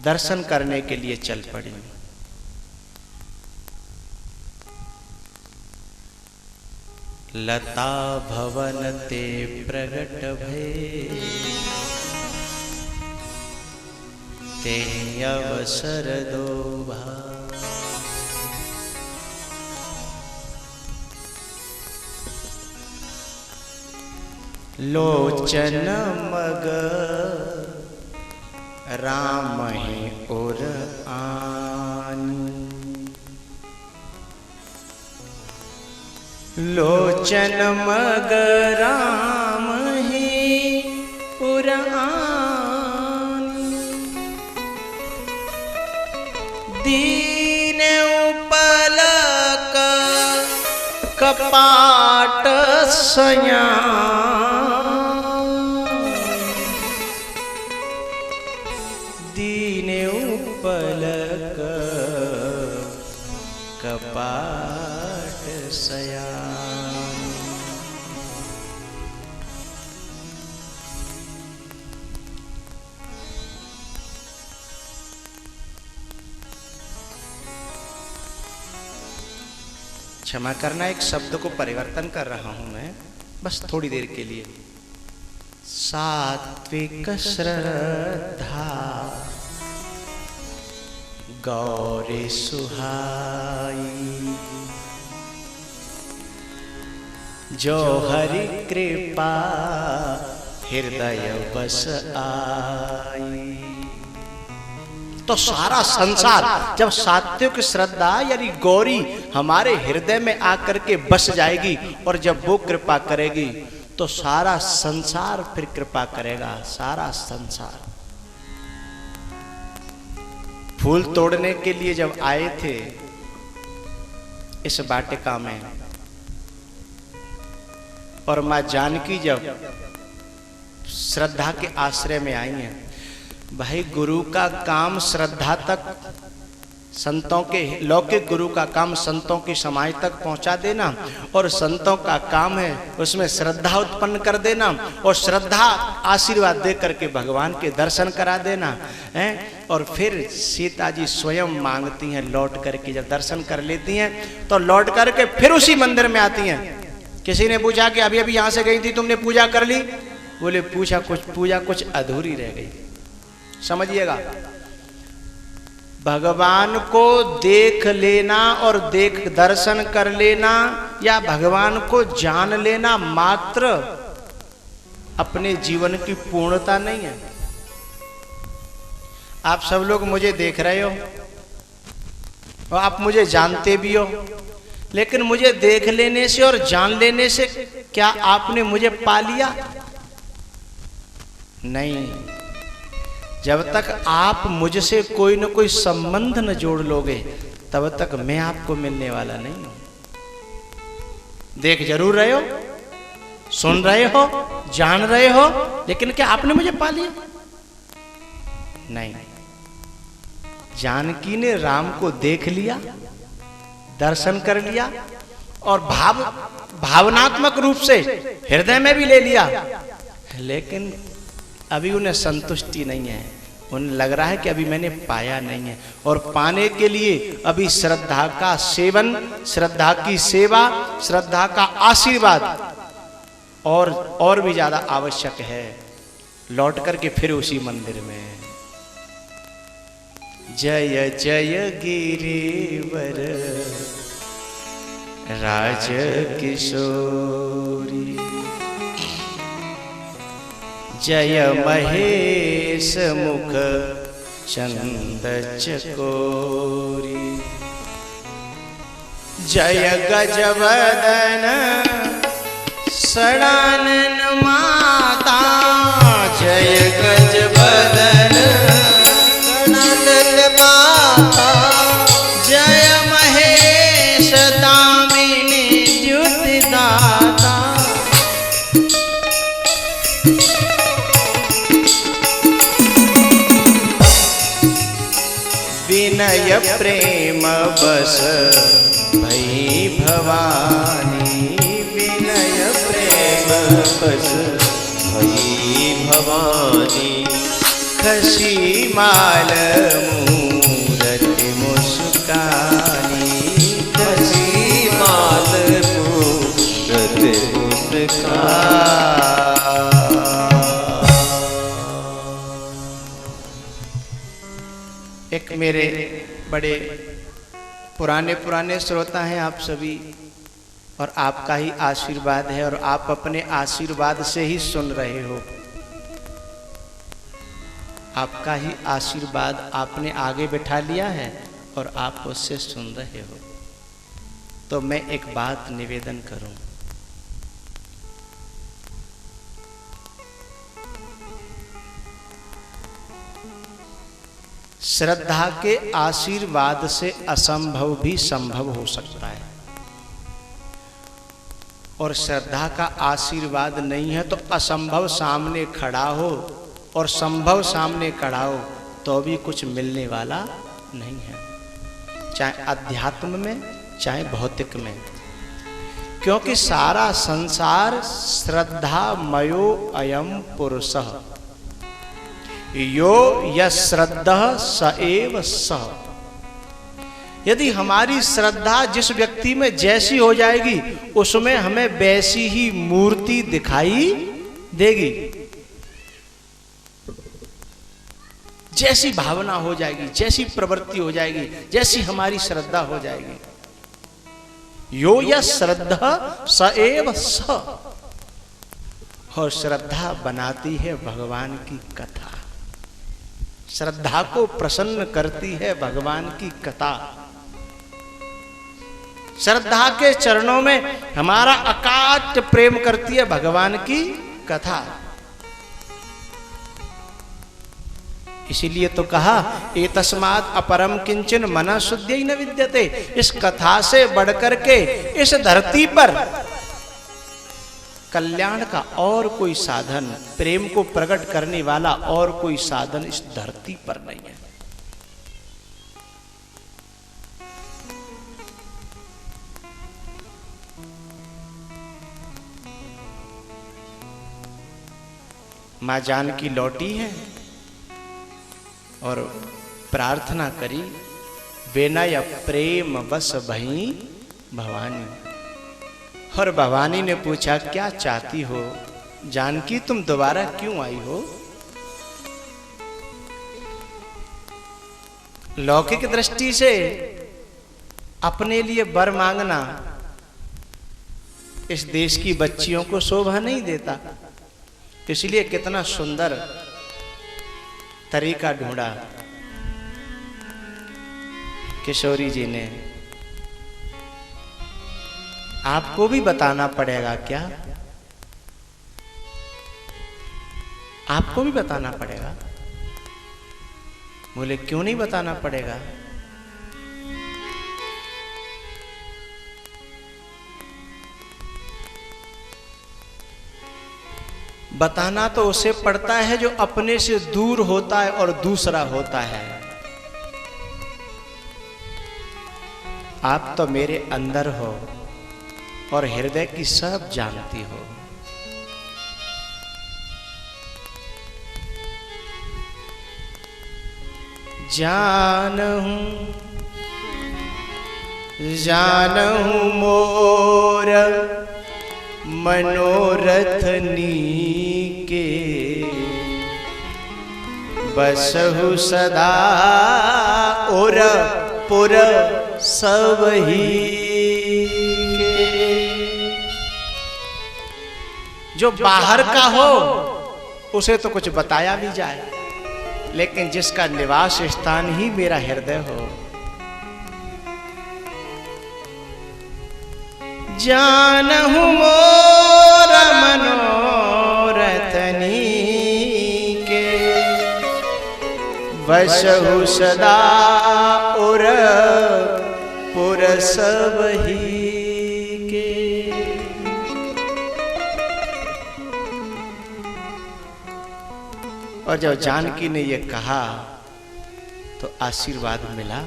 दर्शन करने के लिए चल पड़ी। लता भवन ते प्रगट भये, ते अवसर दोभा। लोचन मग राम ही उर आनी, लोचन मग राम ही उर आनी। दीन उपलक कपाट सयान, दीन उपलक कपाट सयान। क्षमा करना, एक शब्द को परिवर्तन कर रहा हूं मैं, बस थोड़ी देर के लिए। सात्विक श्रद्धा गौरी सुहाई, जो हरि कृपा हृदय बस आई। तो सारा संसार जब सात्विक श्रद्धा यानी गौरी हमारे हृदय में आकर के बस जाएगी, और जब वो कृपा करेगी तो सारा संसार फिर कृपा करेगा। सारा संसार। फूल तोड़ने के लिए जब आए थे इस वाटिका में, और मां जानकी जब श्रद्धा के आश्रय में आई हैं, भाई गुरु का काम श्रद्धा तक, संतों के लौकिक गुरु का काम संतों की समाज तक पहुंचा देना, और संतों का काम है उसमें श्रद्धा उत्पन्न कर देना, और श्रद्धा आशीर्वाद दे करके भगवान के दर्शन करा देना है। और फिर सीता जी स्वयं मांगती हैं, लौट करके जब दर्शन कर लेती हैं तो लौट करके फिर उसी मंदिर में आती हैं। किसी ने पूछा कि अभी अभी यहां से गई थी, तुमने पूजा कर ली? बोले पूजा कुछ अधूरी रह गई। समझिएगा, भगवान को देख लेना और दर्शन कर लेना या भगवान को जान लेना मात्र अपने जीवन की पूर्णता नहीं है। आप सब लोग मुझे देख रहे हो और आप मुझे जानते भी हो, लेकिन मुझे देख लेने से और जान लेने से क्या आपने मुझे पा लिया? नहीं। जब तक आप मुझसे कोई न कोई संबंध न जोड़ लोगे तब तक मैं आपको मिलने वाला नहीं हूं। देख जरूर रहे हो, सुन रहे हो, जान रहे हो, लेकिन क्या आपने मुझे पा लिया? नहीं। जानकी ने राम को देख लिया, दर्शन कर लिया और भावनात्मक रूप से हृदय में भी ले लिया, लेकिन अभी उन्हें संतुष्टि नहीं है। उन्हें लग रहा है कि अभी मैंने पाया नहीं है, और पाने के लिए अभी श्रद्धा का सेवन, श्रद्धा की सेवा, श्रद्धा का आशीर्वाद और भी ज्यादा आवश्यक है। लौट करके फिर उसी मंदिर में जय जय गिरिवर राज किशोरी। जय महेश मुख चंद चकोरी। जय गजवदन षडानन माता। जय गजवदन षडानन माता। जय महेश दामिनी द्युति दाता। विनय प्रेम बस भई भवानी। विनय प्रेम बस भई भवानी। खसी माल मूरति मुस्कानी। खसी माल मूरति मुस्कानी। एक मेरे बड़े पुराने श्रोता हैं आप सभी, और आपका ही आशीर्वाद है, और आप अपने आशीर्वाद से ही सुन रहे हो। आपका ही आशीर्वाद आपने आगे बैठा लिया है और आप उससे सुन रहे हो। तो मैं एक बात निवेदन करूं, श्रद्धा के आशीर्वाद से असंभव भी संभव हो सकता है, और श्रद्धा का आशीर्वाद नहीं है तो असंभव सामने खड़ा हो और संभव सामने खड़ा हो तो भी कुछ मिलने वाला नहीं है, चाहे अध्यात्म में चाहे भौतिक में। क्योंकि सारा संसार श्रद्धामयो अयम पुरुषः यो यश्रद्धः स एव सः। यदि हमारी श्रद्धा जिस व्यक्ति में जैसी हो जाएगी उसमें हमें वैसी ही मूर्ति दिखाई देगी। जैसी भावना हो जाएगी, जैसी प्रवृत्ति हो जाएगी, जैसी हमारी श्रद्धा हो जाएगी। यो यश्रद्धः स एव सः। और श्रद्धा बनाती है भगवान की कथा, श्रद्धा को प्रसन्न करती है भगवान की कथा। श्रद्धा के चरणों में हमारा अकाट प्रेम करती है भगवान की कथा। इसीलिए तो कहा एतस्मात् अपरम किंचन मनः शुद्ध्यै न विद्यते। इस कथा से बढ़कर के इस धरती पर कल्याण का और कोई साधन, प्रेम को प्रकट करने वाला और कोई साधन इस धरती पर नहीं है। मां जानकी लौटी है और प्रार्थना करी, विनय प्रेम बस भई भवानी। और भवानी ने पूछा क्या चाहती हो जानकी, तुम दोबारा क्यों आई हो? लौकिक दृष्टि से अपने लिए वर मांगना इस देश की बच्चियों को शोभा नहीं देता, इसलिए कितना सुंदर तरीका ढूंढा किशोरी जी ने। आपको भी बताना पड़ेगा क्या? आपको भी बताना पड़ेगा। बोले क्यों नहीं बताना पड़ेगा? बताना तो उसे पड़ता है जो अपने से दूर होता है और दूसरा होता है। आप तो मेरे अंदर हो और हृदय की सब जानती हो। जानहूं मोर मनोरथ नीके, बसहु सदा और पुर सब ही के। जो बाहर का हो उसे तो कुछ बताया भी जाए, लेकिन जिसका निवास स्थान ही मेरा हृदय हो, जानहु मोर मनोरथनी के, बसहु सदा उर पुर सब ही के। और जब जानकी ने ये कहा तो आशीर्वाद मिला।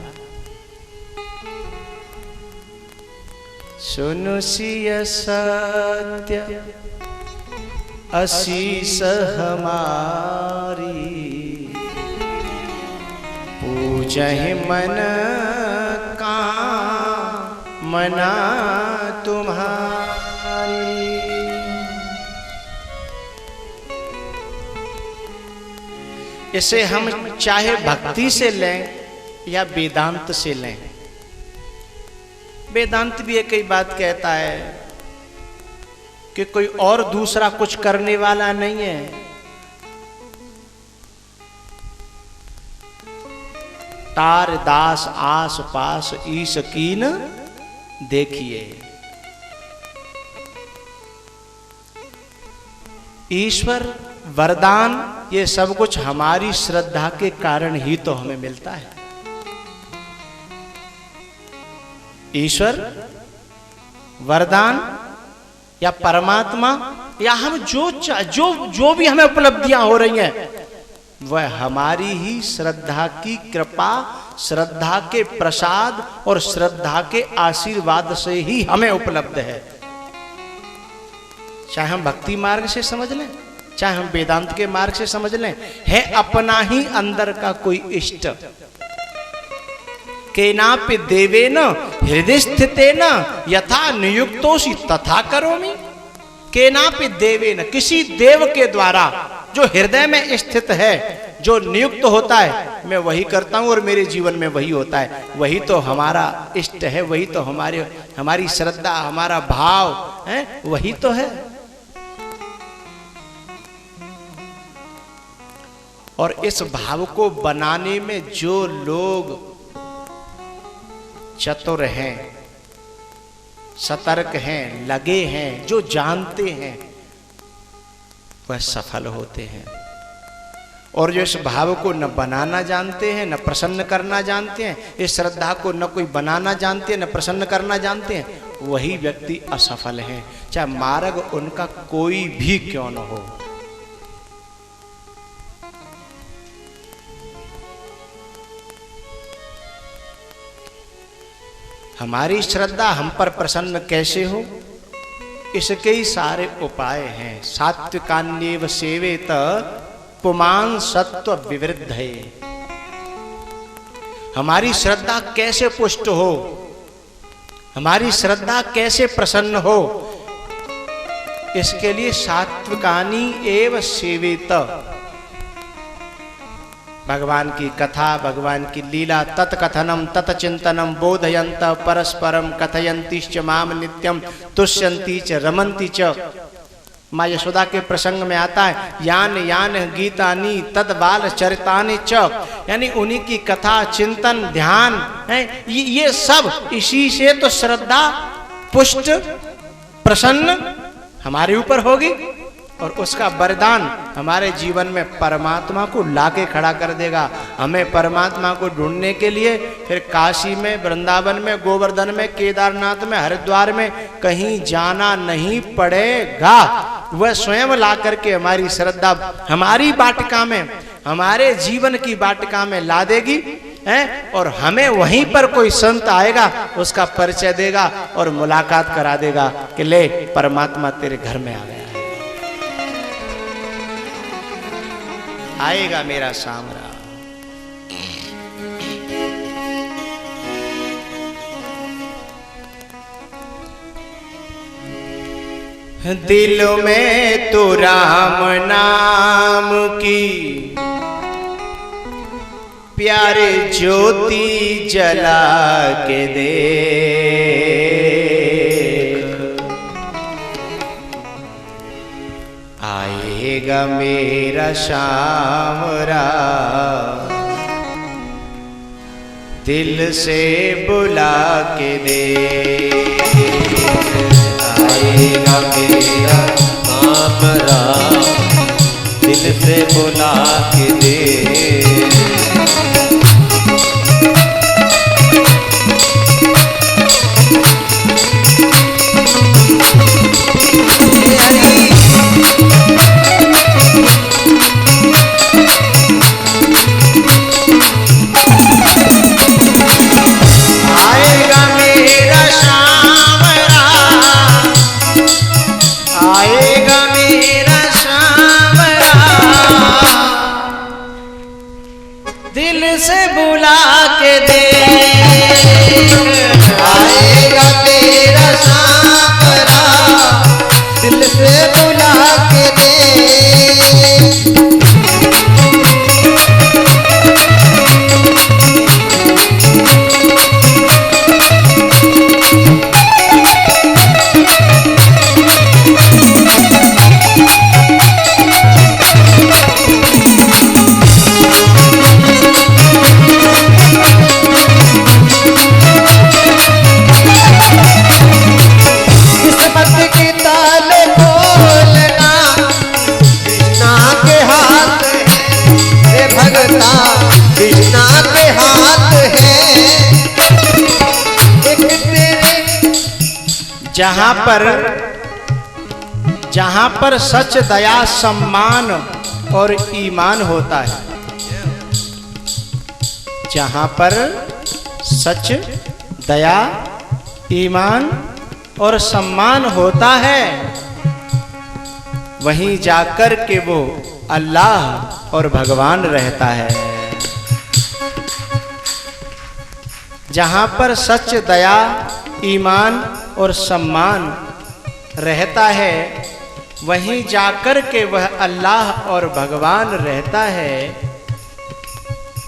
सुनु सिय सत्य असीस हमारी, पूजहि मन का मना तुम्हारी। इसे हम चाहे भक्ति से लें या वेदांत से लें। वेदांत भी एक ही बात कहता है कि कोई और दूसरा कुछ करने वाला नहीं है, तार दास आस पास ईश कीन देखिए। ईश्वर वरदान ये सब कुछ हमारी श्रद्धा के कारण ही तो हमें मिलता है। ईश्वर वरदान या परमात्मा या हम जो भी हमें उपलब्धियां हो रही हैं, वह हमारी ही श्रद्धा की कृपा, श्रद्धा के प्रसाद और श्रद्धा के आशीर्वाद से ही हमें उपलब्ध है। चाहे हम भक्ति मार्ग से समझ लें, चाहे हम वेदांत के मार्ग से समझ लें, है अपना ही अंदर का कोई इष्ट। केनापि देवेन हृदय स्थितेन यथा नियुक्तोसि तथा करोमि। केनापि देवेन, किसी देव के द्वारा जो हृदय में स्थित है, जो नियुक्त होता है, मैं वही करता हूं और मेरे जीवन में वही होता है। वही तो हमारा इष्ट है, वही तो हमारी श्रद्धा, हमारा भाव है, वही तो है। और इस भाव को बनाने में जो लोग चतुर हैं, सतर्क हैं, लगे हैं, जो जानते हैं, वह सफल होते हैं। और जो इस भाव को न बनाना जानते हैं, न प्रसन्न करना जानते हैं, इस श्रद्धा को न कोई बनाना जानते हैं, न प्रसन्न करना जानते हैं, वही व्यक्ति असफल है, चाहे मार्ग उनका कोई भी क्यों न हो। हमारी श्रद्धा हम पर प्रसन्न कैसे हो, इसके ही सारे उपाय हैं। सात्विकान्येव सेवेत पुमान सत्व विवृद्धये। हमारी श्रद्धा कैसे पुष्ट हो, हमारी श्रद्धा कैसे प्रसन्न हो, इसके लिए सात्विकानी एव सेवेत। भगवान की कथा, भगवान की लीला, तत्कथनम तत्चिंतनम बोधयंत परस्परम कथयंतीश्च माम नित्यम तुष्यंती च रमंती च। माँ यशोदा के प्रसंग में आता है, यान यान गीतानि तद बाल चरितानि च, यानी उन्हीं की कथा, चिंतन, ध्यान है, ये सब इसी से तो श्रद्धा पुष्ट प्रसन्न हमारे ऊपर होगी और उसका वरदान हमारे जीवन में परमात्मा को लाके खड़ा कर देगा। हमें परमात्मा को ढूंढने के लिए फिर काशी में, वृंदावन में, गोवर्धन में, केदारनाथ में, हरिद्वार में कहीं जाना नहीं पड़ेगा। वह स्वयं ला करके हमारी श्रद्धा हमारी वाटिका में, हमारे जीवन की वाटिका में ला देगी है, और हमें वहीं पर कोई संत आएगा, उसका परिचय देगा और मुलाकात करा देगा कि ले परमात्मा तेरे घर में आ गया है, आएगा मेरा सामरा। दिल में तो राम नाम की प्यारे ज्योति जला के देख, आएगा आएगा मेरा शामरा, दिल से बुला के दे। आएगा मेरा शामरा, दिल से बुला के दे। आएगा मेरा शामरा, आएगा मेरा शामरा, दिल से बुला के दे। आएगा मेरा शामरा, दिल से बुला के दे। किस्मत की ताल खोलना कृष्णा के हाथ है भगता, कृष्णा के हाथ है। एक तेरे जहां पर सच दया सम्मान और ईमान होता है, जहां पर सच दया ईमान और सम्मान होता है, वहीं जाकर के वो अल्लाह और भगवान रहता है। जहां पर सच दया ईमान और सम्मान रहता है, वहीं जाकर के वह अल्लाह और भगवान रहता है।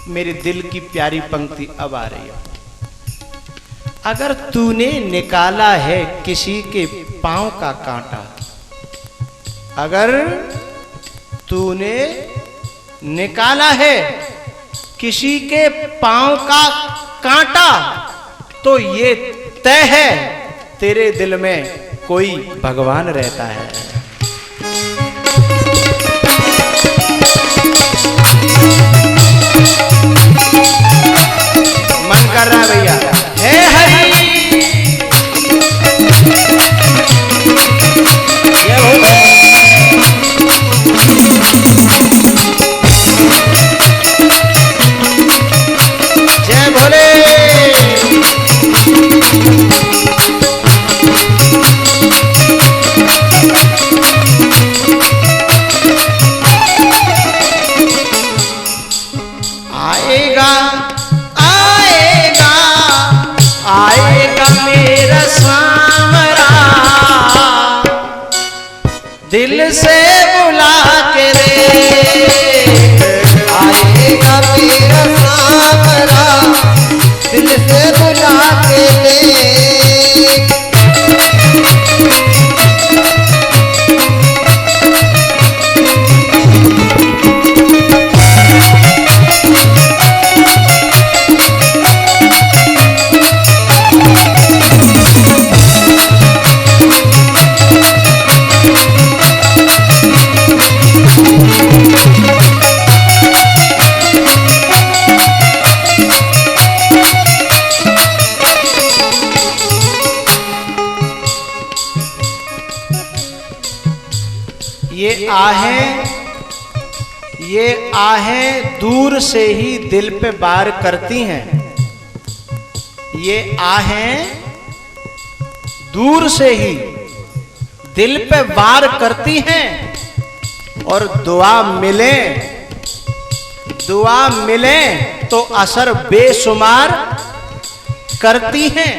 मेरे दिल की प्यारी पंक्ति अब आ रही है। अगर तूने निकाला है किसी के पांव का कांटा, अगर तूने निकाला है किसी के पांव का कांटा, तो ये तय है तेरे दिल में कोई भगवान रहता है। मन कर रहा है भैया, हे हरि जय भोले। जय भोले। आएगा आएगा आएगा मेरा सामरा, दिल से बुला के रे। आएगा मेरा सामरा, दिल से बुला के दे। ये आहें दूर से ही दिल पे वार करती हैं। ये आहें दूर से ही दिल पे वार करती हैं, और दुआ मिले तो असर बेशुमार करती हैं।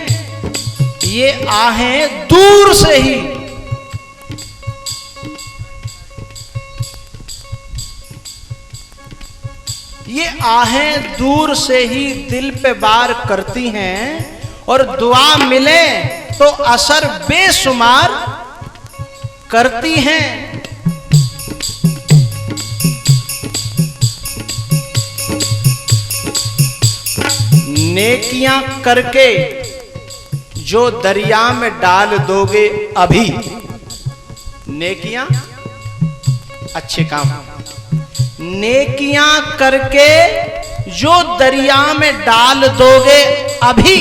ये आहें दूर से ही ये आहें दूर से ही दिल पे वार करती हैं, और दुआ मिले तो असर बेशुमार करती हैं। नेकियां करके जो दरिया में डाल दोगे अभी, नेकियां अच्छे काम, नेकियां करके जो दरिया में डाल दोगे अभी,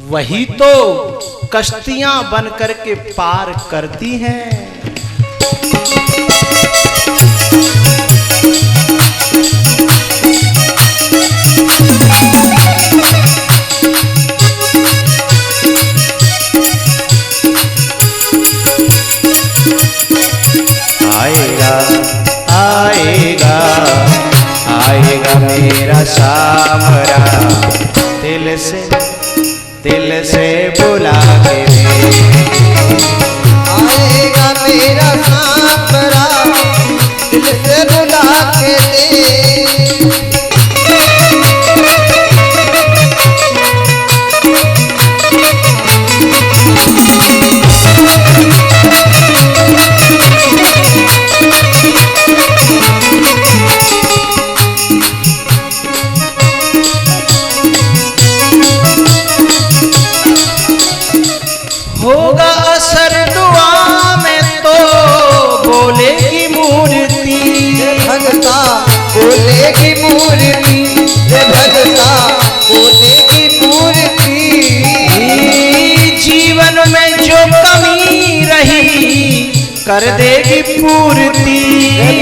वही तो कश्तियां बन करके पार करती हैं। आएगा आएगा आएगा मेरा सामरा, दिल से बुला के आएगा मेरा सामरा, दिल से बुला के होगा असर दुआ में तो बोलेगी मूर्ति, भगता बोलेगी मूर्ति, भगता बोलेगी मूर्ति। जीवन में जो कमी रही कर देगी पूर्ति,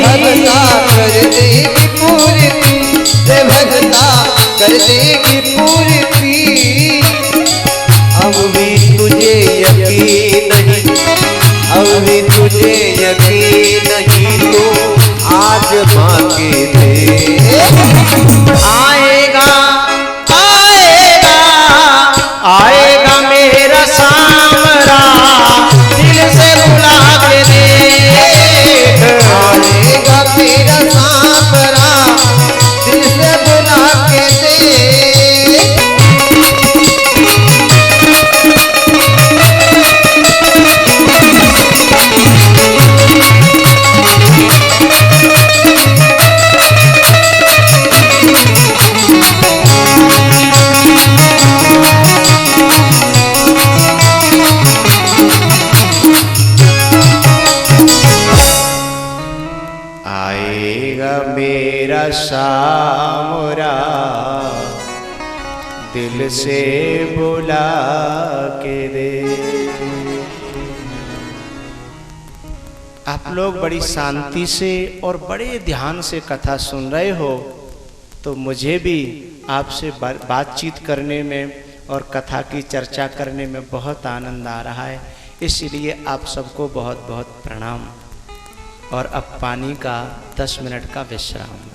भगता कर देगी पूर्ति, भगता कर देगी पूर्ति। अब भी तुझे यकीन नहीं, अब भी तुझे यकीन नहीं, तो आज मांगे दे। आएगा आएगा आएगा मेरा सामरा, दिल से बुला के देख। आएगा मेरा सामरा, दिल से बुला के देख। आएगा मेरा सामरा, दिल से बुला के दे। आप लोग बड़ी शांति से और बड़े ध्यान से कथा सुन रहे हो, तो मुझे भी आपसे बातचीत करने में और कथा की चर्चा करने में बहुत आनंद आ रहा है। इसलिए आप सबको बहुत बहुत प्रणाम। और अब पानी का 10 मिनट का विश्राम।